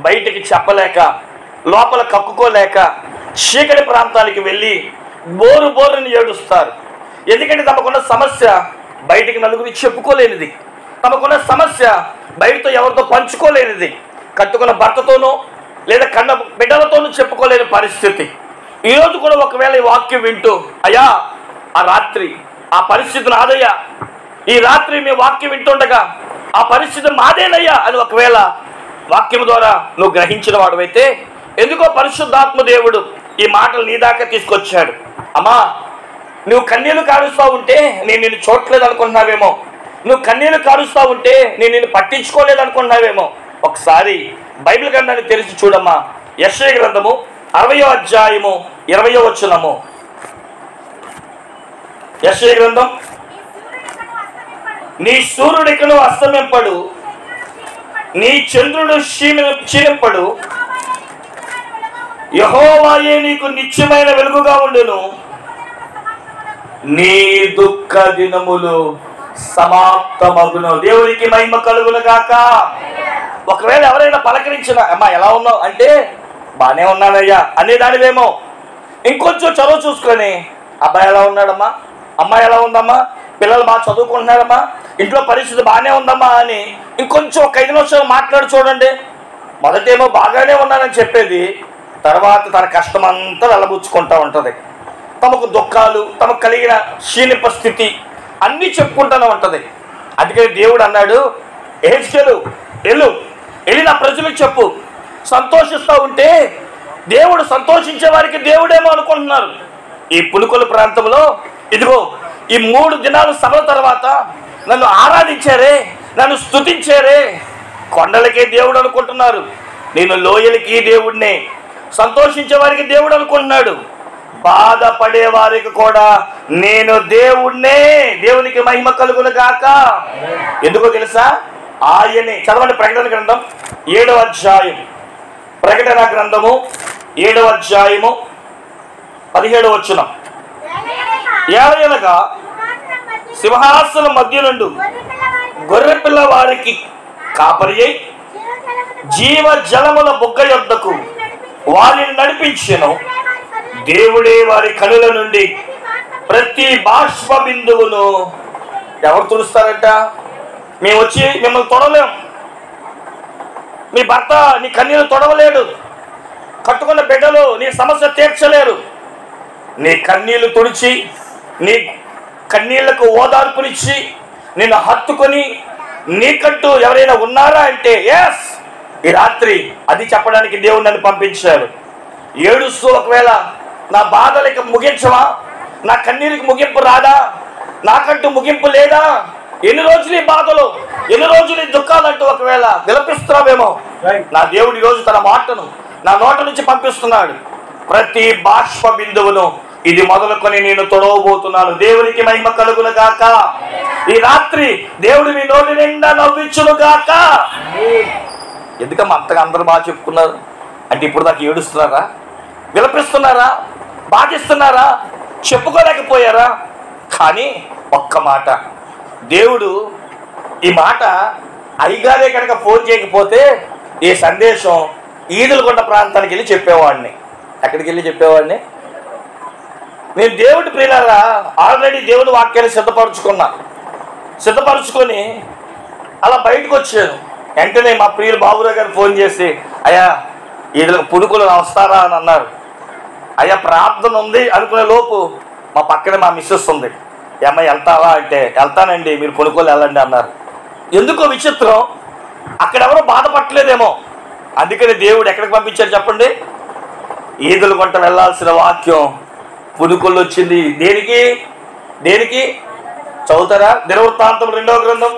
బయటికి చెప్పలేక, లోపల కక్కుకోలేక చీకటి ప్రాంతానికి వెళ్ళి బోరుని ఏడుస్తారు. ఎందుకంటే తమకున్న సమస్య బయటికి నలుగురికి చెప్పుకోలేనిది, తమకున్న సమస్య బయటతో ఎవరితో పంచుకోలేనిది, కట్టుకున్న భర్తతోనూ లేదా కన్న బిడ్డలతోనూ చెప్పుకోలేని పరిస్థితి. ఈరోజు కూడా ఒకవేళ ఈ వాక్యం వింటూ, అయ్యా ఆ రాత్రి ఆ పరిస్థితి నాదయ్యా, ఈ రాత్రి మీ వాక్యం వింటుండగా ఆ పరిస్థితి మాదేనయ్యా అని ఒకవేళ వాక్యం ద్వారా నువ్వు గ్రహించిన వాడువైతే, ఎందుకో పరిశుద్ధాత్మ దేవుడు ఈ మాటలు నీ దాకా తీసుకొచ్చాడు. అమ్మా, నువ్వు కన్నీళ్లు కారుస్తూ ఉంటే నేను నిన్ను చూడలేదు అనుకుంటున్నావేమో, నువ్వు కన్నీళ్లు కారుస్తూ ఉంటే నేను నిన్ను పట్టించుకోలేదు అనుకుంటున్నావేమో. ఒకసారి బైబిల్ గ్రంథాన్ని తెరిచి చూడమ్మా. యెషయా గ్రంథము 60వ అధ్యాయము 20వ వచనము. యెషయా గ్రంథం, నీ సూర్యుడికను అస్తమింపడు, నీ చంద్రుడు క్షీణింపడు, యెహోవాయే నీకు నిత్యమైన వెలుగుగా ఉండును, నీ దుఃఖ దినములు సమాప్తమగును. దేవునికి మహిమ కలుగును గాక. ఒకవేళ ఎవరైనా పలకరించిన, అమ్మా ఎలా ఉన్నావు అంటే, బానే ఉన్నానయ్యా అనేదానివేమో. ఇంకొంచెం చదువు చూసుకొని, అబ్బాయి ఎలా ఉన్నాడమ్మా, అమ్మాయి ఎలా ఉందమ్మా, పిల్లలు బాగా చదువుకుంటున్నారమ్మా, ఇంట్లో పరిస్థితి బాగానే ఉందమ్మా అని ఇంకొంచెం ఒక 5 నిమిషాలు మాట్లాడి చూడండి. మొదటేమో బాగానే ఉన్నానని చెప్పేది, తర్వాత తన కష్టం అంతా వెళ్ళబుచ్చుకుంటూ ఉంటుంది. తమకు దుఃఖాలు, తమకు కలిగిన క్షీణింప స్థితి అన్నీ చెప్పుకుంటూనే ఉంటుంది. అందుకని దేవుడు అన్నాడు, యెహెజ్కేలు వెళ్ళి నా ప్రజలకు చెప్పు, సంతోషిస్తూ ఉంటే దేవుడు సంతోషించే వారికి దేవుడేమో అనుకుంటున్నారు. ఈ పులుకొల ప్రాంతంలో ఇదిగో ఈ 3 దినాలు సభల తర్వాత నన్ను ఆరాధించారే, నన్ను స్తుతించారే, కొండలకే దేవుడు అనుకుంటున్నారు. నేను లోయలకి దేవుడినే, సంతోషించే వారికి దేవుడు అనుకుంటున్నాడు, బాధపడే వారికి కూడా నేను దేవుణ్ణే. దేవునికి మహిమ కలుగును గాక. ఎందుకో తెలుసా? ఆయనే. చదవండి ప్రకటన గ్రంథం 7వ అధ్యాయం. ప్రకటన గ్రంథము 7వ అధ్యాయము 17వ వచనం. ఏలయనగా సింహాసనం మధ్య నుండి గొర్రెపిల్ల వారికి కాపరి అయి జీవ జలముల బుగ్గ యొద్దకు వారిని నడిపించెను. దేవుడే వారి కనుల నుండి ప్రతి బాష్ప బిందువును ఎవరు తుడుస్తారంట? మేము వచ్చి మిమ్మల్ని తొడలేం. మీ భర్త నీ కన్నీళ్ళు తొడవలేడు, కట్టుకున్న బిడ్డలు నీ సమస్య తీర్చలేరు. నీ కన్నీళ్లు తుడిచి, నీ కన్నీళ్లకు ఓదార్పునిచ్చి, నిన్ను హత్తుకొని నీకంటూ ఎవరైనా ఉన్నారా అంటే ఎస్, ఈ రాత్రి అది చెప్పడానికి దేవుడు నన్ను పంపించాడు. ఏడుస్తూ ఒకవేళ నా బాధలకి ముగించవా, నా కన్నీరికి ముగింపు రాదా, నాకంటూ ముగింపు లేదా, ఎన్ని రోజులు ఈ బాధలు, ఎన్ని రోజులు ఈ దుఃఖాలు అంటూ ఒకవేళ విలపిస్తున్నావేమో, నా దేవుడు ఈరోజు తన మాటను నా నోట నుంచి పంపిస్తున్నాడు. ప్రతి బాష్ప బిందువును ఇది మొదలుకొని నేను తొడవబోతున్నాను. దేవునికి మహిమ కలుగును గాక. ఈ రాత్రి దేవుడు మీ నోటి నిండా నవ్వించును గాక. ఎందుకమ్మా అంతగా అందరూ బాగా చెప్పుకున్నారు అంటే, ఇప్పుడు దాకా ఏడుస్తున్నారా, విలపిస్తున్నారా, బాధిస్తున్నారా, చెప్పుకోలేకపోయారా? కానీ ఒక్క మాట, దేవుడు ఈ మాట అయ్యగారే కనుక ఫోన్ చేయకపోతే ఈ సందేశం ఈదులకొండ ప్రాంతానికి వెళ్ళి చెప్పేవాడిని. ఎక్కడికి వెళ్ళి చెప్పేవాడిని? నేను దేవుడి ప్రియులారా ఆల్రెడీ దేవుడి వాక్యాన్ని సిద్ధపరచుకొని అలా బయటకు వచ్చాను. వెంటనే మా ప్రియులు బాబురావు గారు ఫోన్ చేసి, అయ్యా ఈదులకు పులుకులు వస్తారా అని అన్నారు. అయ్యా ప్రార్థన ఉంది అనుకునే లోపు మా పక్కనే మా మిస్సెస్ ఉంది. అమ్మాయి వెళ్తావా అంటే, వెళ్తానండి, మీరు పులుకులు వెళ్ళండి అన్నారు. ఎందుకో విచిత్రం, అక్కడెవరో బాధపడలేదేమో, అందుకని దేవుడు ఎక్కడికి పంపించారు చెప్పండి? ఈదులకొండ వెళ్ళాల్సిన వాక్యం పులుకులు వచ్చింది. దేనికి చదువుతారా? దినవృత్తాంతం 2వ గ్రంథం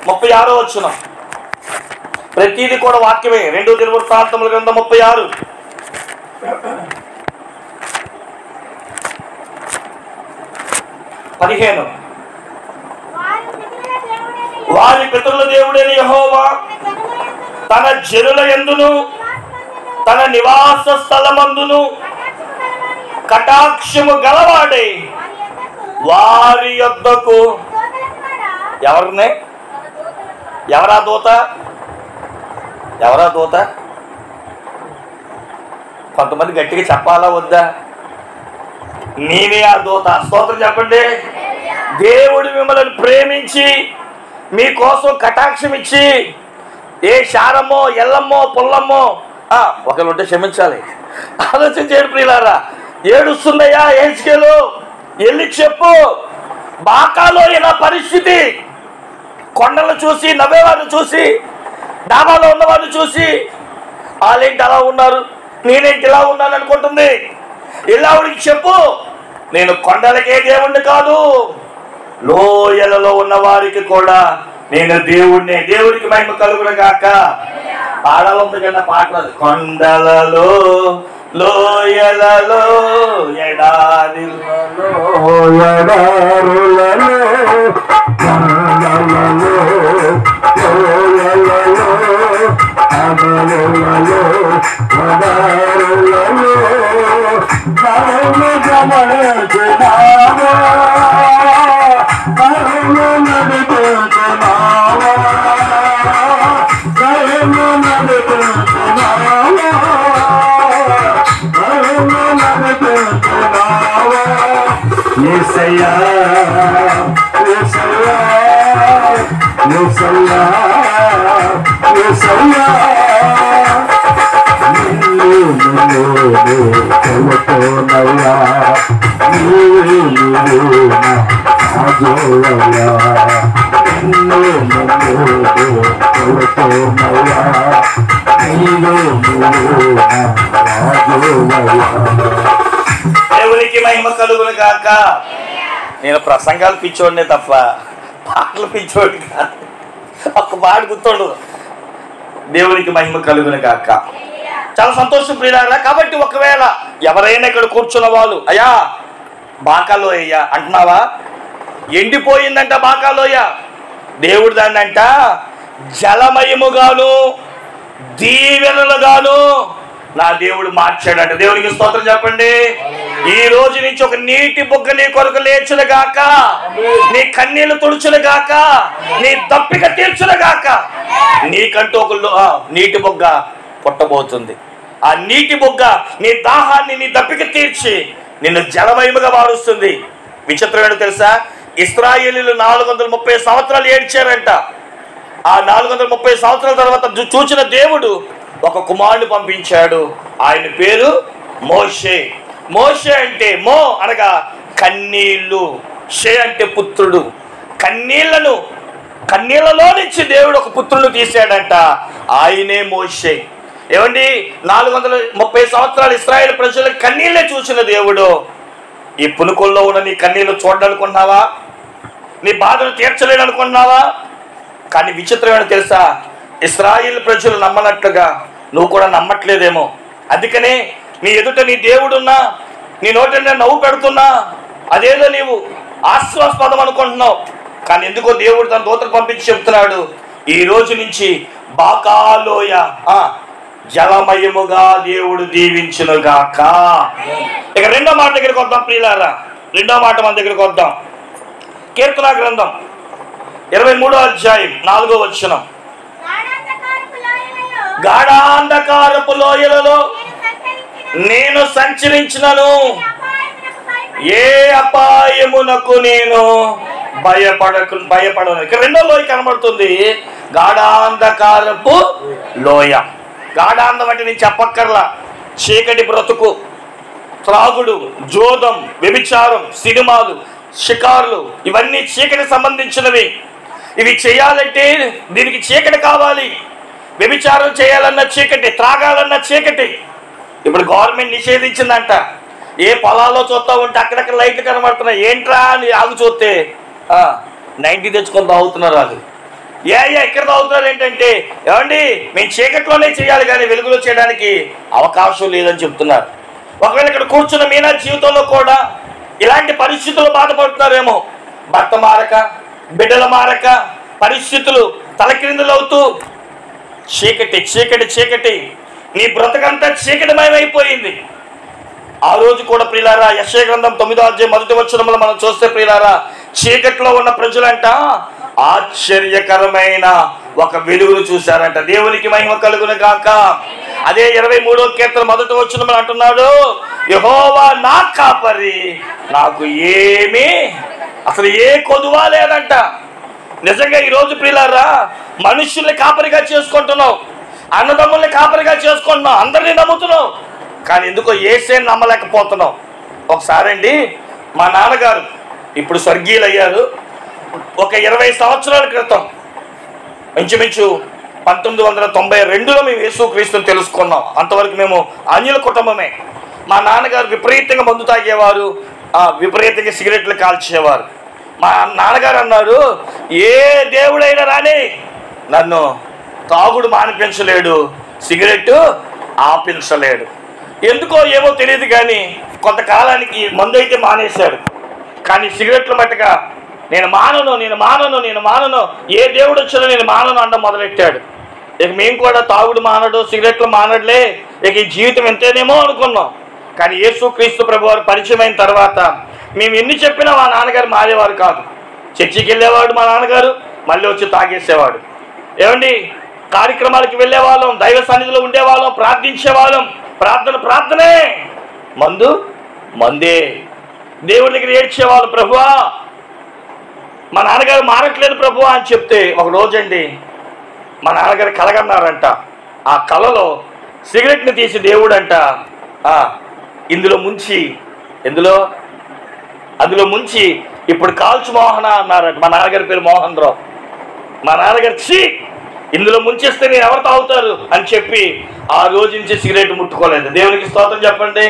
36వ వచనం. ప్రతిదీ కూడా వాక్యమే. 2 దినవృత్తాంతముల గ్రంథం 36 15. వారి పితరుల దేవుడైన యెహోవా తన జనుల యందును తన నివాస స్థలమందును కటాక్షము గలవాడే వారి యొద్దకు ఎవరినే ఎవరా దూత కొంతమంది గట్టిగా చెప్పాలా వద్దా? నేనే ఆ దూత. స్తోత్రం చెప్పండి. దేవుడు మిమ్మల్ని ప్రేమించి మీకోసం కటాక్షం ఇచ్చి ఏ శారమ్మో ఎల్లమ్మో పుల్లమ్మో ఒకరు ఉంటే క్షమించాలి, ఆలోచన చేయడు ప్రియులారా. ఏడుస్తుందయ్యా ఏడ్చుకెళ్ళు, వెళ్ళి చెప్పు. బాకాలో ఇలా పరిస్థితి, కొండలు చూసి నవ్వేవాడిని చూసి డాబాలో ఉన్నవాడిని చూసి వాళ్ళేంటి అలా ఉన్నారు, నేనేంటి ఇలా ఉన్నాను అనుకుంటుంది. ఇలావుడికి చెప్పు, నేను కొండలకే దేవుణ్ణి కాదు, లోయలలో ఉన్న వారికి కూడా నేను దేవుణ్ణి. దేవుడికి మహిమ కలుగును గాక. పాడాలి ఉంది కన్నా పాటలు. కొండలలో లోయలలో ఎడారులలో యేసయ్యా యేసయ్యా యేసయ్యా యేసయ్యా చల్లతోనయ్యా దేవునికి మహిమ కలుగును గాక. నేను ప్రసంగాలు పిచ్చోడినే తప్ప పాటలు పిచ్చోడి కాదు. ఒక్క పాట గుర్తోడు. దేవునికి మహిమ కలుగును గాక. చాలా సంతోషం ప్రియులారా. కాబట్టి ఒకవేళ ఎవరైనా ఇక్కడ కూర్చున్న వాళ్ళు అయ్యా బాకాలోయ అంటున్నావా, ఎండిపోయిందంట బాకాలోయ. దేవుడు దాన్ని అంట జలమయముగాను దీవెనలుగాను నా దేవుడు మార్చాడంట. దేవునికి స్తోత్రం చెప్పండి. ఈ రోజు నుంచి ఒక నీటి బొగ్గ నీ కొరకు లేచును గాక, నీ కన్నీళ్లు తుడుచును గాక, నీ దప్పిక తీర్చును గాక. నీకంటూ ఒక నీటి బొగ్గ పుట్టబోతుంది. ఆ నీటి బొగ్గ నీ దాహాన్ని నీ దప్పిక తీర్చి నిన్ను జలమయముగా మారుస్తుంది. విచిత్రం ఏంటో తెలుసా? ఇశ్రాయేలీయులు 430 సంవత్సరాలు ఏడ్చారంట. ఆ 430 సంవత్సరాల తర్వాత చూచిన దేవుడు ఒక కుమారుని పంపించాడు. ఆయన పేరు మోషే. మోషే అంటే మో అనగా కన్నీళ్ళు, షే అంటే పుత్రుడు. కన్నీళ్లలో నుంచి దేవుడు ఒక పుత్రుడు తీశాడంట. ఆయనే మోషే. ఏమండి, 430 సంవత్సరాలు ఇశ్రాయేలు ప్రజలకు కన్నీళ్ళే చూసిన దేవుడు ఈ పునుకుల్లో ఉన్న నీ కన్నీళ్ళు చూడాలనుకున్నావా? నీ బాధను తీర్చలేదనుకున్నావా? కానీ విచిత్రం ఏంటో తెలుసా? ఇశ్రాయేలు ప్రజలు నమ్మనట్లుగా నువ్వు కూడా నమ్మట్లేదేమో. అందుకనే నీ ఎదుట నీ దేవుడున్నా, నీ నోట నవ్వు పెడుతున్నా, అదేదో నీవు ఆశ్వాస్పదం అనుకుంటున్నావు. కానీ ఎందుకో దేవుడు తన దూతను పంపించి చెప్తున్నాడు, ఈ రోజు నుంచి బాకాలోయ జలమయముగా దేవుడు దీవించునుగాక. ఇక రెండో మాట దగ్గరికి వద్దాం ప్రియులారా. రెండో మాట మన దగ్గరికి వద్దాం. కీర్తనా గ్రంథం 23వ అధ్యాయం 4వ వచనం. గాఢాంధకారపు లోయలలో నేను సంచరించినను ఏ అపాయమునకు నేను భయపడను. ఇక రెండో లోయ కనబడుతుంది, గాఢాంధకారపు లోయ. గాఢాంధం అంటే నేను చెప్పక్కర్లా. చీకటి బ్రతుకు, త్రాగుడు, జోదం, వ్యభిచారం, సినిమాలు, షికారులు, ఇవన్నీ చీకటి సంబంధించినవి. ఇవి చేయాలంటే దీనికి చీకటి కావాలి. వ్యభిచారం చేయాలన్న చీకటి, త్రాగాలన్న చీకటి. ఇప్పుడు గవర్నమెంట్ నిషేధించిందంట. ఏ పొలాల్లో చూస్తా ఉంటే అక్కడక్కడ లైట్లు కనబడుతున్నాయి. ఏంట్రా అని ఆగు చూస్తే 90 తెచ్చుకొని తాగుతున్నారు. వాళ్ళు ఎక్కడ తాగుతున్నారు ఏంటంటే, ఏమండి మేము చీకట్లోనే చేయాలి కానీ వెలుగులో చేయడానికి అవకాశం లేదని చెప్తున్నారు. ఒకవేళ ఇక్కడ కూర్చున్న మీనా జీవితంలో కూడా ఇలాంటి పరిస్థితులు బాధపడుతున్నారేమో. భర్త మారక, బిడ్డల మారక, పరిస్థితులు తలక్రిందులవుతూ చీకటి చీకటి చీకటి, నీ బ్రతకంతా చీకటిమయమైపోయింది. ఆ రోజు కూడా ప్రియులారా, యెషయా గ్రంథం 9వ అధ్యాయం 1వ వచనంలో మనం చూస్తే ప్రియులారా, చీకట్లో ఉన్న ప్రజలంట ఆశ్చర్యకరమైన ఒక వెలుగును చూశారంట. దేవునికి మహిమ కలుగును గాక. అదే 23వ కీర్తన 1వ వచనంలో అంటున్నాడు, యెహోవా నా కాపరి, నాకు ఏమీ అసలు ఏ కొదువా లేదంట. నిజంగా ఈరోజు ప్రియులారా, మనుషుల్ని కాపరిగా చేసుకుంటున్నావు, అన్నదమ్ముల్ని కాపరిగా చేసుకుంటున్నావు, అందరినీ నమ్ముతున్నావు, కానీ ఎందుకో యేసేని నమ్మలేకపోతున్నావు. ఒకసారి అండి, మా నాన్నగారు ఇప్పుడు స్వర్గీయులు అయ్యారు. ఒక 20 సంవత్సరాల క్రితం, ఇంచుమించు 1992లో మేము యేసుక్రీస్తుని తెలుసుకున్నాం. అంతవరకు మేము అన్యుల కుటుంబమే. మా నాన్నగారు విపరీతంగా మందు తాగేవారు, విపరీతంగా సిగరెట్లు కాల్చేవారు. మా నాన్నగారు అన్నారు, ఏ దేవుడైనా రాని నన్ను తాగుడు మానిపించలేడు, సిగరెట్ ఆపించలేడు. ఎందుకో ఏమో తెలియదు, కానీ కొంతకాలానికి మందు అయితే మానేశాడు. కానీ సిగరెట్లు మట్టుగా నేను మానను, ఏ దేవుడు వచ్చినా నేను మానను అంట మొదలెట్టాడు. ఇక మేము కూడా తాగుడు మానడు, సిగరెట్లు మానడులే, ఇక ఈ జీవితం ఎంతేనేమో అనుకున్నాం. కానీ యేసుక్రీస్తు ప్రభువారు పరిచయం అయిన తర్వాత మేము ఎన్ని చెప్పినా మా నాన్నగారు మారేవారు కాదు. చర్చికి వెళ్ళేవాడు మా నాన్నగారు, మళ్ళీ వచ్చి తాగేసేవాడు. ఏమండి, కార్యక్రమాలకి వెళ్ళేవాళ్ళం, దైవ సన్నిధిలో ఉండేవాళ్ళం, ప్రార్థించేవాళ్ళం, ప్రార్థనే, మందే. దేవుడి దగ్గర ఏడ్చేవాళ్ళు, ప్రభువా మా నాన్నగారు మారట్లేదు ప్రభువా అని చెప్తే, ఒక రోజండి మా నాన్నగారు కలగన్నారంట. ఆ కలలో సిగరెట్ని తీసి దేవుడు అంట అందులో ముంచి ఇప్పుడు కాల్చు మోహన అన్నారంట. మా నాన్నగారి పేరు మోహన్ రావు. మా నాన్నగారు ఇందులో ముంచేస్తే నేను ఎవరు తాగుతారు అని చెప్పి ఆ రోజు నుంచి సిగరెట్ ముట్టుకోలేదు. దేవునికి స్తోత్రం చెప్పండి.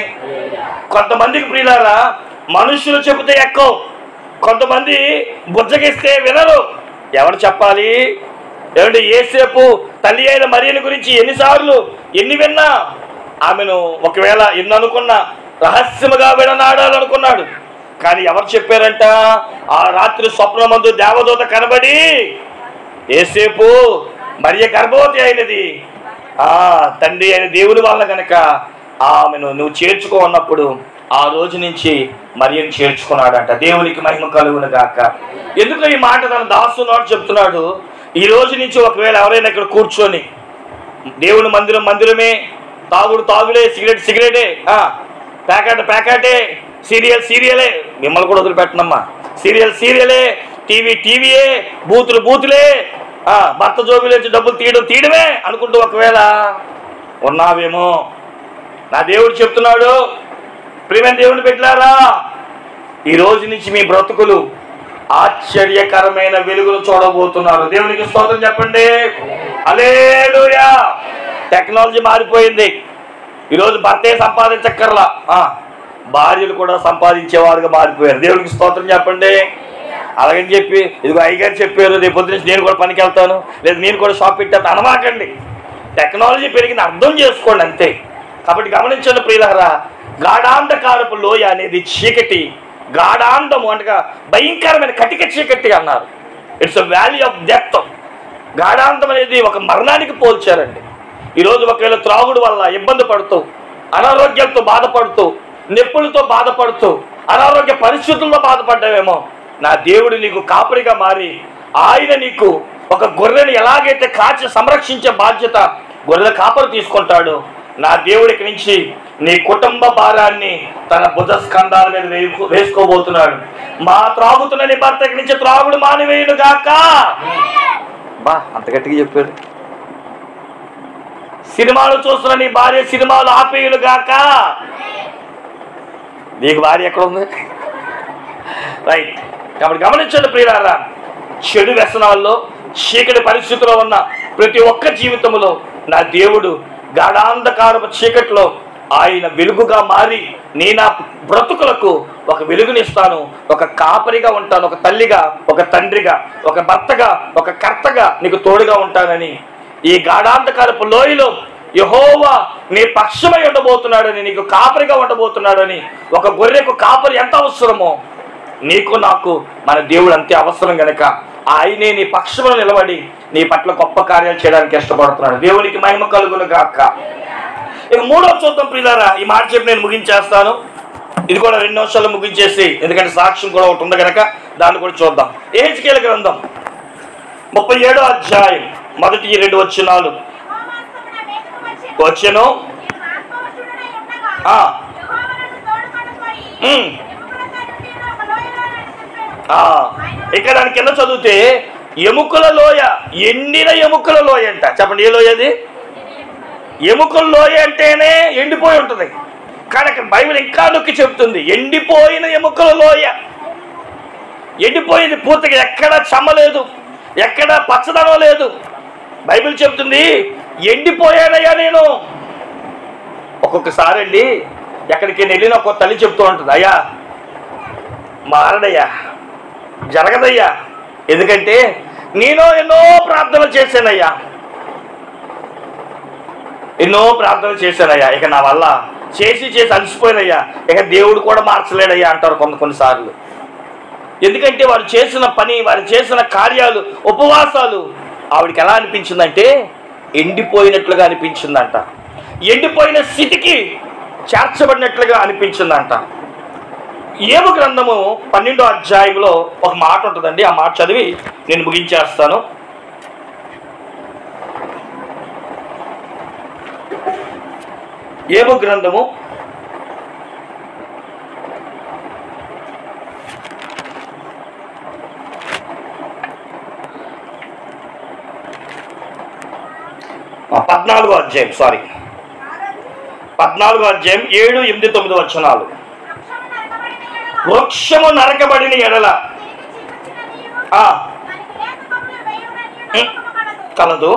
కొంతమందికి ప్రియులారా, మనుషులు చెబితే ఎక్కువ, కొంతమంది బుజ్జగిస్తే వినరు. ఎవరు చెప్పాలి? ఏమంటే యేసేపు తల్లి అయిన మరియను గురించి ఎన్ని విన్నా, ఆమెను ఒకవేళ ఎన్ని అనుకున్నా రహస్యముగా విడనాడాలనుకున్నాడు. కానీ ఎవరు చెప్పారంట? ఆ రాత్రి స్వప్నమందు దేవదూత కనబడి, యేసేపు మరియ గర్భవతి అయినది, తండ్రి అయిన దేవుని వల్ల కనుక ఆమెను నువ్వు చేర్చుకో అన్నప్పుడు ఆ రోజు నుంచి మరియను చేర్చుకున్నాడంట. దేవునికి మహిమ కలుగును గాక. ఎందుకు ఈ మాట తన దాసునాడు చెప్తున్నాడు? ఈ రోజు నుంచి ఒకవేళ ఎవరైనా ఇక్కడ కూర్చొని దేవుని మందిరమే, తాగుడే, సిగరెటే, ప్యాకెటే, సీరియలే, మిమ్మల్ని కూడా వదిలిపెట్టనమ్మా, సీరియలే, టీవీయే, బూతులే, భర్త జోబిలోంచి డబ్బులు తీయడమే అనుకుంటూ ఒకవేళ ఉన్నావేమో. నా దేవుడు చెప్తున్నాడు, ప్రియమైన దేవుని బిడ్డలారా, ఈ రోజు నుంచి మీ బ్రతుకులు ఆశ్చర్యకరమైన వెలుగులు చూడబోతున్నారు. దేవునికి స్తోత్రం చెప్పండి. హల్లెలూయా. టెక్నాలజీ మారిపోయింది. ఈరోజు భర్తే సంపాదించక్కర్లా, భార్యలు కూడా సంపాదించేవారుగా మారిపోయారు. దేవునికి స్తోత్రం చెప్పండి. అలాగని చెప్పి ఇదిగో అయ్యగారు చెప్పారు, రేపు పొద్దు నుంచి నేను కూడా పనికి వెళ్తాను, లేదా నేను కూడా షాప్ పెట్టేస్తాను అనమాకండి. టెక్నాలజీ పెరిగింది, అర్థం చేసుకోండి అంతే. కాబట్టి గమనించండి ప్రియులారా, గాఢాంధకారపు లోయ అనేది చీకటి, గాఢాంధము అనగా భయంకరమైన కటిక చీకటి అన్నారు. It's a valley of death. గాఢాంధం అనేది ఒక మరణానికి పోల్చారండి. ఈరోజు ఒకవేళ త్రాగుడు వల్ల ఇబ్బంది పడుతూ, అనారోగ్యాలతో బాధపడుతూ, నొప్పులతో బాధపడుతూ, అనారోగ్య పరిస్థితుల్లో బాధపడ్డావేమో, నా దేవుడు నీకు కాపరిగా మారి ఆయన నీకు ఒక గొర్రెని ఎలాగైతే కాచి సంరక్షించే బాధ్యత గొర్రెల కాపరి తీసుకుంటాడు, నా దేవుడికి నుంచి నీ కుటుంబ భారాన్ని తన భుజ స్కంధాల మీద వేసుకోబోతున్నాడు. మా త్రాగుతున్న నీ భర్తకి నుంచి త్రాగుడు మానివేయును గాక. అంత గట్టిగా చెప్పాడు. సినిమాలు చూస్తున్న నీ భార్య సినిమాలు ఆపేయును గాక. నీకు భార్య ఎక్కడ ఉంది? రైట్. కాబట్టి గమనించండి ప్రియులారా, చెడు వ్యసనాల్లో, చీకటి పరిస్థితిలో ఉన్న ప్రతి ఒక్క జీవితంలో నా దేవుడు గాఢాంధకారపు చీకటిలో ఆయన వెలుగుగా మారి నా బ్రతుకులకు ఒక వెలుగునిస్తాను, ఒక కాపరిగా ఉంటాను, ఒక తల్లిగా, ఒక తండ్రిగా, ఒక భర్తగా, ఒక కర్తగా నీకు తోడుగా ఉంటానని, ఈ గాఢాంధకారపు లోయలో యెహోవా నీ పక్షమై ఉండబోతున్నాడని, నీకు కాపరిగా ఉండబోతున్నాడని, ఒక గొర్రెకు కాపరి ఎంత అవసరమో నీకు నాకు మన దేవుడు అంతే అవసరం గనక ఆయనే నీ పక్షమున నిలబడి నీ పట్ల గొప్ప కార్యాలు చేయడానికి ఇష్టపడుతున్నాడు. దేవునికి మహిమ కలుగును గాక. ఇక మూడవ చూద్దాం ప్రియులారా. ఈ మాట చెప్పి నేను ముగించేస్తాను. ఇది కూడా 2 నిమిషాలు ముగించేసి, ఎందుకంటే సాక్ష్యం కూడా ఒకటి ఉంది కనుక దాన్ని కూడా చూద్దాం. యెహెజ్కేలు గ్రంథం 37వ అధ్యాయం మొదటి 2 వచనాలు. వచ్చెను ఇక్కడ దాని కింద చదివితే ఎముకల లోయ, ఎండిన ఎముకల లోయ అంట. చెప్పండి, ఏ లోయ అది? ఎముకల లోయ అంటేనే ఎండిపోయి ఉంటుంది, కానీ అక్కడ బైబిల్ ఇంకా నొక్కి చెప్తుంది ఎండిపోయిన ఎముకల లోయ. ఎండిపోయింది పూర్తిగా, ఎక్కడ చెమ్మ లేదు, ఎక్కడ పచ్చదనం లేదు. బైబిల్ చెప్తుంది ఎండిపోయానయ్యా నేను. ఒక్కొక్కసారి అండి ఎక్కడికి వెళ్ళినా ఒక్కొక్క తల్లి చెప్తూ ఉంటుంది, అయ్యా మారడయ్యా, జరగదయ్యా. ఎందుకంటే నేను ఎన్నో ప్రార్థనలు చేశానయ్యా, ఎన్నో ప్రార్థనలు చేశానయ్యా, ఇక నా వల్ల చేసి అలసిపోయినయ్యా, ఇక దేవుడు కూడా మార్చలేడయ్యా అంటారు కొన్నిసార్లు. ఎందుకంటే వారు చేసిన పని, వారు చేసిన కార్యాలు, ఉపవాసాలు ఆవిడికి ఎలా అనిపించిందంటే ఎండిపోయినట్లుగా అనిపించిందంట. ఎండిపోయిన స్థితికి చేర్చబడినట్లుగా అనిపించిందంట. యోబు గ్రంథము 12వ అధ్యాయంలో ఒక మాట ఉంటుందండి. ఆ మాట చదివి నేను ముగించేస్తాను. యోబు గ్రంథము 14వ అధ్యాయం 14వ అధ్యాయం 7, 8, 9 వచనాలు. వృక్షము నరకబడిన ఎడల కలదు,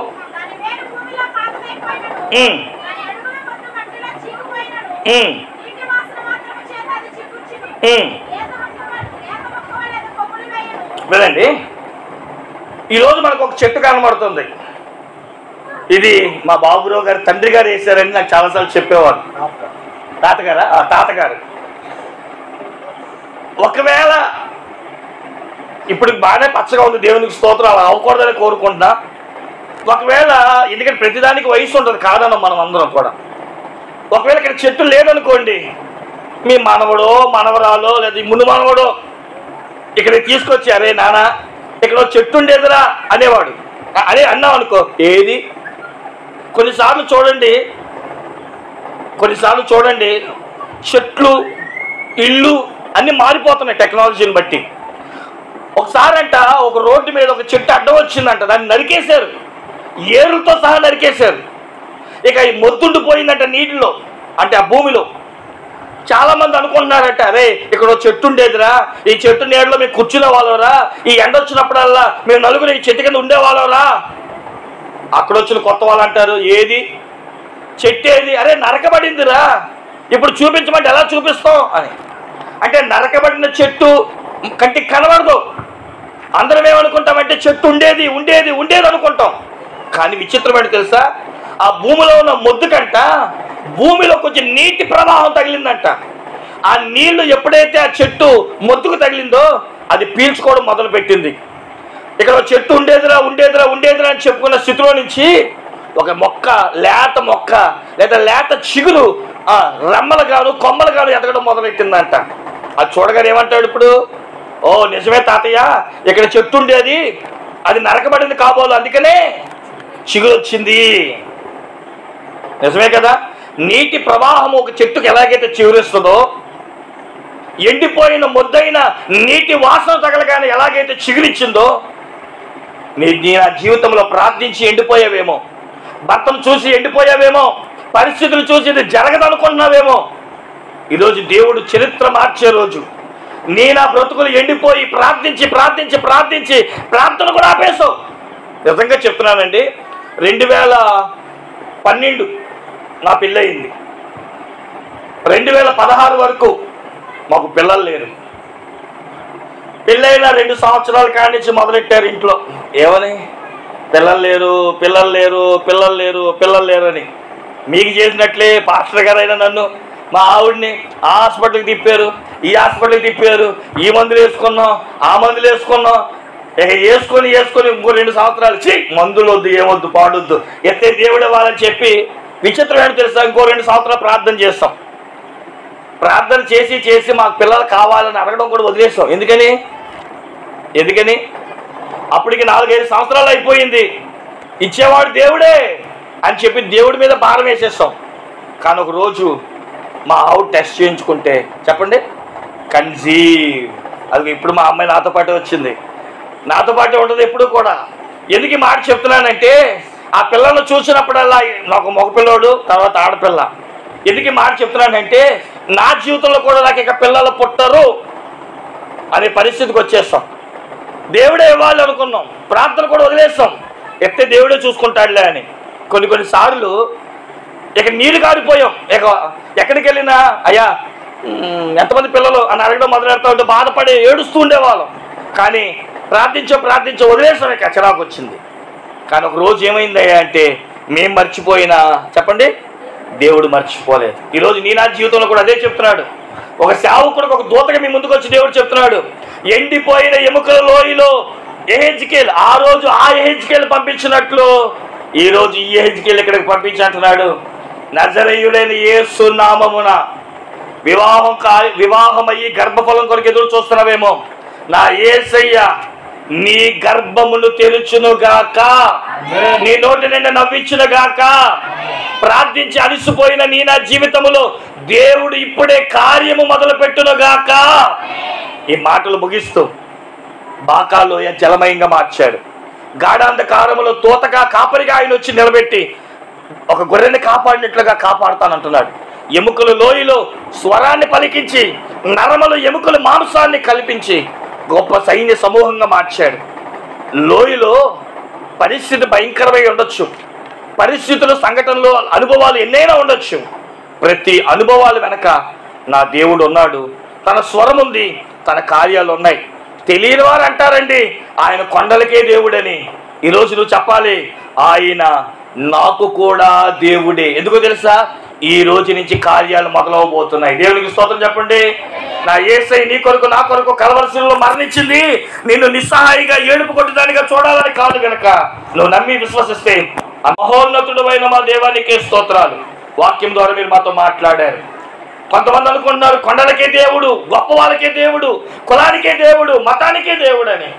వినండి. ఈరోజు మనకు ఒక చెట్టు కనబడుతుంది. ఇది మా బాబురావు గారి తండ్రి గారు వేశారని నాకు చాలాసార్లు చెప్పేవారు. తాతగారు ఒకవేళ ఇప్పుడు బాగానే పచ్చగా ఉంది, దేవునికి స్తోత్రాలు అవ్వకూడదని కోరుకుంటున్నా. ఒకవేళ ఎందుకంటే ప్రతిదానికి వయసు ఉంటుంది కాదన్న మనం అందరం కూడా. ఒకవేళ ఇక్కడ చెట్టు లేదనుకోండి, మీ మనవడో మనవరాలో లేదా ముందు మనవడో ఇక్కడ తీసుకొచ్చి అరే నాన్న ఇక్కడ చెట్టు ఉండేదిరా అనేవాడు. అదే అన్నాం అనుకో, ఏది? కొన్నిసార్లు చూడండి చెట్లు, ఇళ్ళు అన్నీ మారిపోతున్నాయి టెక్నాలజీని బట్టి. ఒకసారి అంట ఒక రోడ్డు మీద ఒక చెట్టు అడ్డం వచ్చిందంట, దాన్ని నరికేశారు, ఏరులతో సహా నరికేశారు. ఇక ఈ మొద్దుండిపోయిందంట నీటిలో, అంటే ఆ భూమిలో. చాలామంది అనుకుంటున్నారట, అరే ఇక్కడ చెట్టు ఉండేదిరా, ఈ చెట్టు నీడలో మేము కూర్చునే వాళ్ళరా, ఈ ఎండ వచ్చినప్పుడల్లా మేము నలుగురు ఈ చెట్టు కింద ఉండేవాళ్ళరా. అక్కడ వచ్చిన కొత్త వాళ్ళు అంటారు, ఏది చెట్టు ఏది? అరే నరకబడిందిరా, ఇప్పుడు చూపించమంటే ఎలా చూపిస్తాం అని. అంటే నరకబడిన చెట్టు కంటికి కనబడదు. అందరం ఏమనుకుంటామంటే చెట్టు ఉండేది అనుకుంటాం. కానీ విచిత్రం ఏంటి తెలుసా? ఆ భూమిలో ఉన్న మొద్దు కంట భూమిలో కొంచెం నీటి ప్రవాహం తగిలిందంట. ఆ నీళ్లు ఎప్పుడైతే ఆ చెట్టు మొద్దుకు తగిలిందో అది పీల్చుకోవడం మొదలుపెట్టింది. ఇక్కడ చెట్టు ఉండేదిరా అని చెప్పుకున్న స్థితిలో నుంచి ఒక మొక్క, లేత మొక్క లేదా లేత చిగురు రెమ్మలు గాను కొమ్మలు గాను ఎదగడం మొదలెట్టిందంట. అది చూడగానే ఏమంటాడు ఇప్పుడు, ఓ నిజమే తాతయ్య, ఇక్కడ చెట్టు ఉండేది, అది నరకబడింది కాబోలు, అందుకనే చిగురు వచ్చింది. నిజమే కదా? నీటి ప్రవాహం ఒక చెట్టుకు ఎలాగైతే చిగురిస్తుందో, ఎండిపోయిన మొద్దైన నీటి వాసన తగలగానే ఎలాగైతే చిగురిచ్చిందో, నీ నా జీవితంలో ప్రార్థించి ఎండిపోయావేమో, భర్తను చూసి ఎండిపోయావేమో, పరిస్థితులు చూసి ఇది జరగదనుకుంటున్నావేమో. ఈరోజు దేవుడు చరిత్ర మార్చే రోజు. నీ నా బ్రతుకులు ఎండిపోయి ప్రార్థించి ప్రార్థన కూడా ఆపేశావు. నిజంగా చెప్తున్నానండి, 2012 నా పెళ్ళయింది. 2016 వరకు మాకు పిల్లలు లేరు. పెళ్ళైన 2 సంవత్సరాల కాడి నుంచి మొదలెట్టారు ఇంట్లో, ఏమని పిల్లలు లేరు అని. మీకు చేసినట్లే పాస్టర్ గారైనా నన్ను, మా ఆవిడ్ని ఆ హాస్పిటల్కి తిప్పారు, ఈ హాస్పిటల్కి తిప్పారు, ఈ మందులు వేసుకున్నాం, ఆ మందులు వేసుకున్నాం. వేసుకొని ఇంకో 2 సంవత్సరాలు మందులు వద్దు, ఏమొద్దు, పాడొద్దు, ఎత్తే దేవుడే వాళ్ళని చెప్పి విచిత్రం ఏంటో తెలుసా, ఇంకో 2 సంవత్సరాలు ప్రార్థన చేస్తాం. ప్రార్థన చేసి మాకు పిల్లలు కావాలని అడగడం కూడా వదిలేస్తాం. ఎందుకని అప్పటికి 4-5 సంవత్సరాలు అయిపోయింది. ఇచ్చేవాడు దేవుడే అని చెప్పి దేవుడి మీద భారం వేసేస్తాం. కానీ ఒక రోజు మా ఆవు టెస్ట్ చేయించుకుంటే చెప్పండి కన్సీవ్. అది ఇప్పుడు మా అమ్మాయి నాతో పాటే వచ్చింది, నాతో పాటే ఉంటుంది ఎప్పుడు కూడా. ఎందుకు మాట చెప్తున్నానంటే ఆ పిల్లలను చూసినప్పుడల్లా నాకు మగపిల్లోడు, తర్వాత ఆడపిల్ల. ఎందుకు మాట చెప్తున్నానంటే నా జీవితంలో కూడా నాకు ఇక పిల్లలు పుట్టరు అనే పరిస్థితికి వచ్చేస్తాం. దేవుడే ఇవ్వాలి అనుకున్నాం, ప్రార్థన కూడా వదిలేస్తాం, ఎత్తే దేవుడే చూసుకుంటాడులే అని. కొన్నిసార్లు ఇక నీళ్ళు కారిపోయాం. ఇక ఎక్కడికి వెళ్ళినా అయ్యా ఎంతమంది పిల్లలు అని అడగడం మొదలెడతా ఉంటే బాధపడి ఏడుస్తూ ఉండేవాళ్ళం. కానీ ప్రార్థించో వదిలేసాం, ఇక చిరాకు వచ్చింది. కానీ ఒక రోజు ఏమైందయ్యా అంటే మేము మర్చిపోయినా చెప్పండి దేవుడు మర్చిపోలేదు. ఈరోజు నీ నా జీవితంలో కూడా అదే చెప్తున్నాడు. ఒక సేవకుడికి ఒక దూతగా మీ ముందుకు వచ్చి దేవుడు చెప్తున్నాడు, ఎండిపోయిన ఎముకల లోయలో యెహెజ్కేల్, ఆ రోజు ఆ యెహెజ్కేల్ పంపించినట్లు ఈరోజు ఈ యెహెజ్కేల్ ఇక్కడికి పంపించంటున్నాడు. నజరేయుడైన యేసు నామమున వివాహమయ్యి గర్భఫలం కొరకు ఎదురు చూస్తున్నావేమో, నా యేసయ్య నీ గర్భమును తెరుచునుగాక, నీ నోటి నిండా నవ్వించునుగాక. ప్రార్థించి అలిసిపోయిన నీ నా జీవితములో దేవుడు ఇప్పుడే కార్యము మొదలు పెట్టునుగాక. ఈ మాటలు ముగిస్తూ బాకాలోయ జలమయంగా మార్చాడు. గాఢాంధకారములో తోతగా కాపరిగా ఆయన వచ్చి నిలబెట్టి ఒక గొర్రెని కాపాడినట్లుగా కాపాడుతానంటున్నాడు. ఎముకల లోయలో స్వరాన్ని పలికించి నరములు ఎముకలు మాంసాన్ని కల్పించి గొప్ప సైన్య సమూహంగా మార్చాడు. లోయలో పరిస్థితి భయంకరమై ఉండొచ్చు, పరిస్థితులు, సంఘటనలు, అనుభవాలు ఎన్నైనా ఉండొచ్చు. ప్రతి అనుభవాలు వెనక నా దేవుడు ఉన్నాడు, తన స్వరం ఉంది, తన కార్యాలు ఉన్నాయి. తెలియని వారు అంటారండి ఆయన కొండలకే దేవుడని. ఈరోజు నువ్వు చెప్పాలి ఆయన నాకు కూడా దేవుడే. ఎందుకో తెలుసా, ఈ రోజు నుంచి కార్యాలు మొదలవబోతున్నాయి. దేవునికి స్తోత్రం చెప్పండి. నా యేసయ్య నీ కొరకు నా కొరకు కలవరశిలలో మరణించింది నిన్ను నిస్సహాయిగా ఏడుపు కొట్టడానిగా చూడాలని కాదు గనక నువ్వు నమ్మి విశ్వసిస్తే మహోన్నతుడు అయిన మా దేవానికే స్తోత్రాలు. వాక్యం ద్వారా మీరు మాతో మాట్లాడారు. కొంతమంది అనుకుంటున్నారు కొండలకే దేవుడు, గొప్ప వాళ్ళకే దేవుడు, కులానికే దేవుడు, మతానికే దేవుడు అని.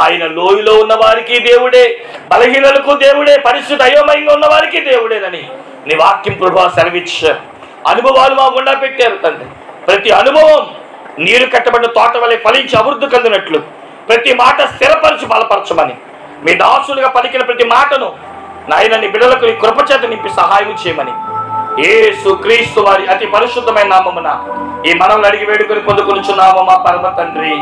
ఆయన లోయలో ఉన్న వారికి దేవుడే, బలహీనలకు దేవుడే, పరిస్థితి అయోమయంగా ఉన్న వారికి దేవుడేనని నీ వాక్యం ప్రభా సెలవిచ్చారు. అనుభవాలు మా గుండా పెట్టారు తండ్రి. ప్రతి అనుభవం నీరు కట్టబడిన తోట వలె ఫలించి అభివృద్ధి కందినట్లు ప్రతి మాట స్థిరపరచి బలపరచమని మీ దాసులుగా పలికిన ప్రతి మాటను నాయన నీ బిడ్డలకు నీ కృపచేత నింపి సహాయం చేయమని యేసు క్రీస్తు వారి అతి పరిశుద్ధమైన నామమున ఈ మనవులు అడిగి వేడుకొని పొందుకొనుచున్నాము మా పరమ తండ్రి.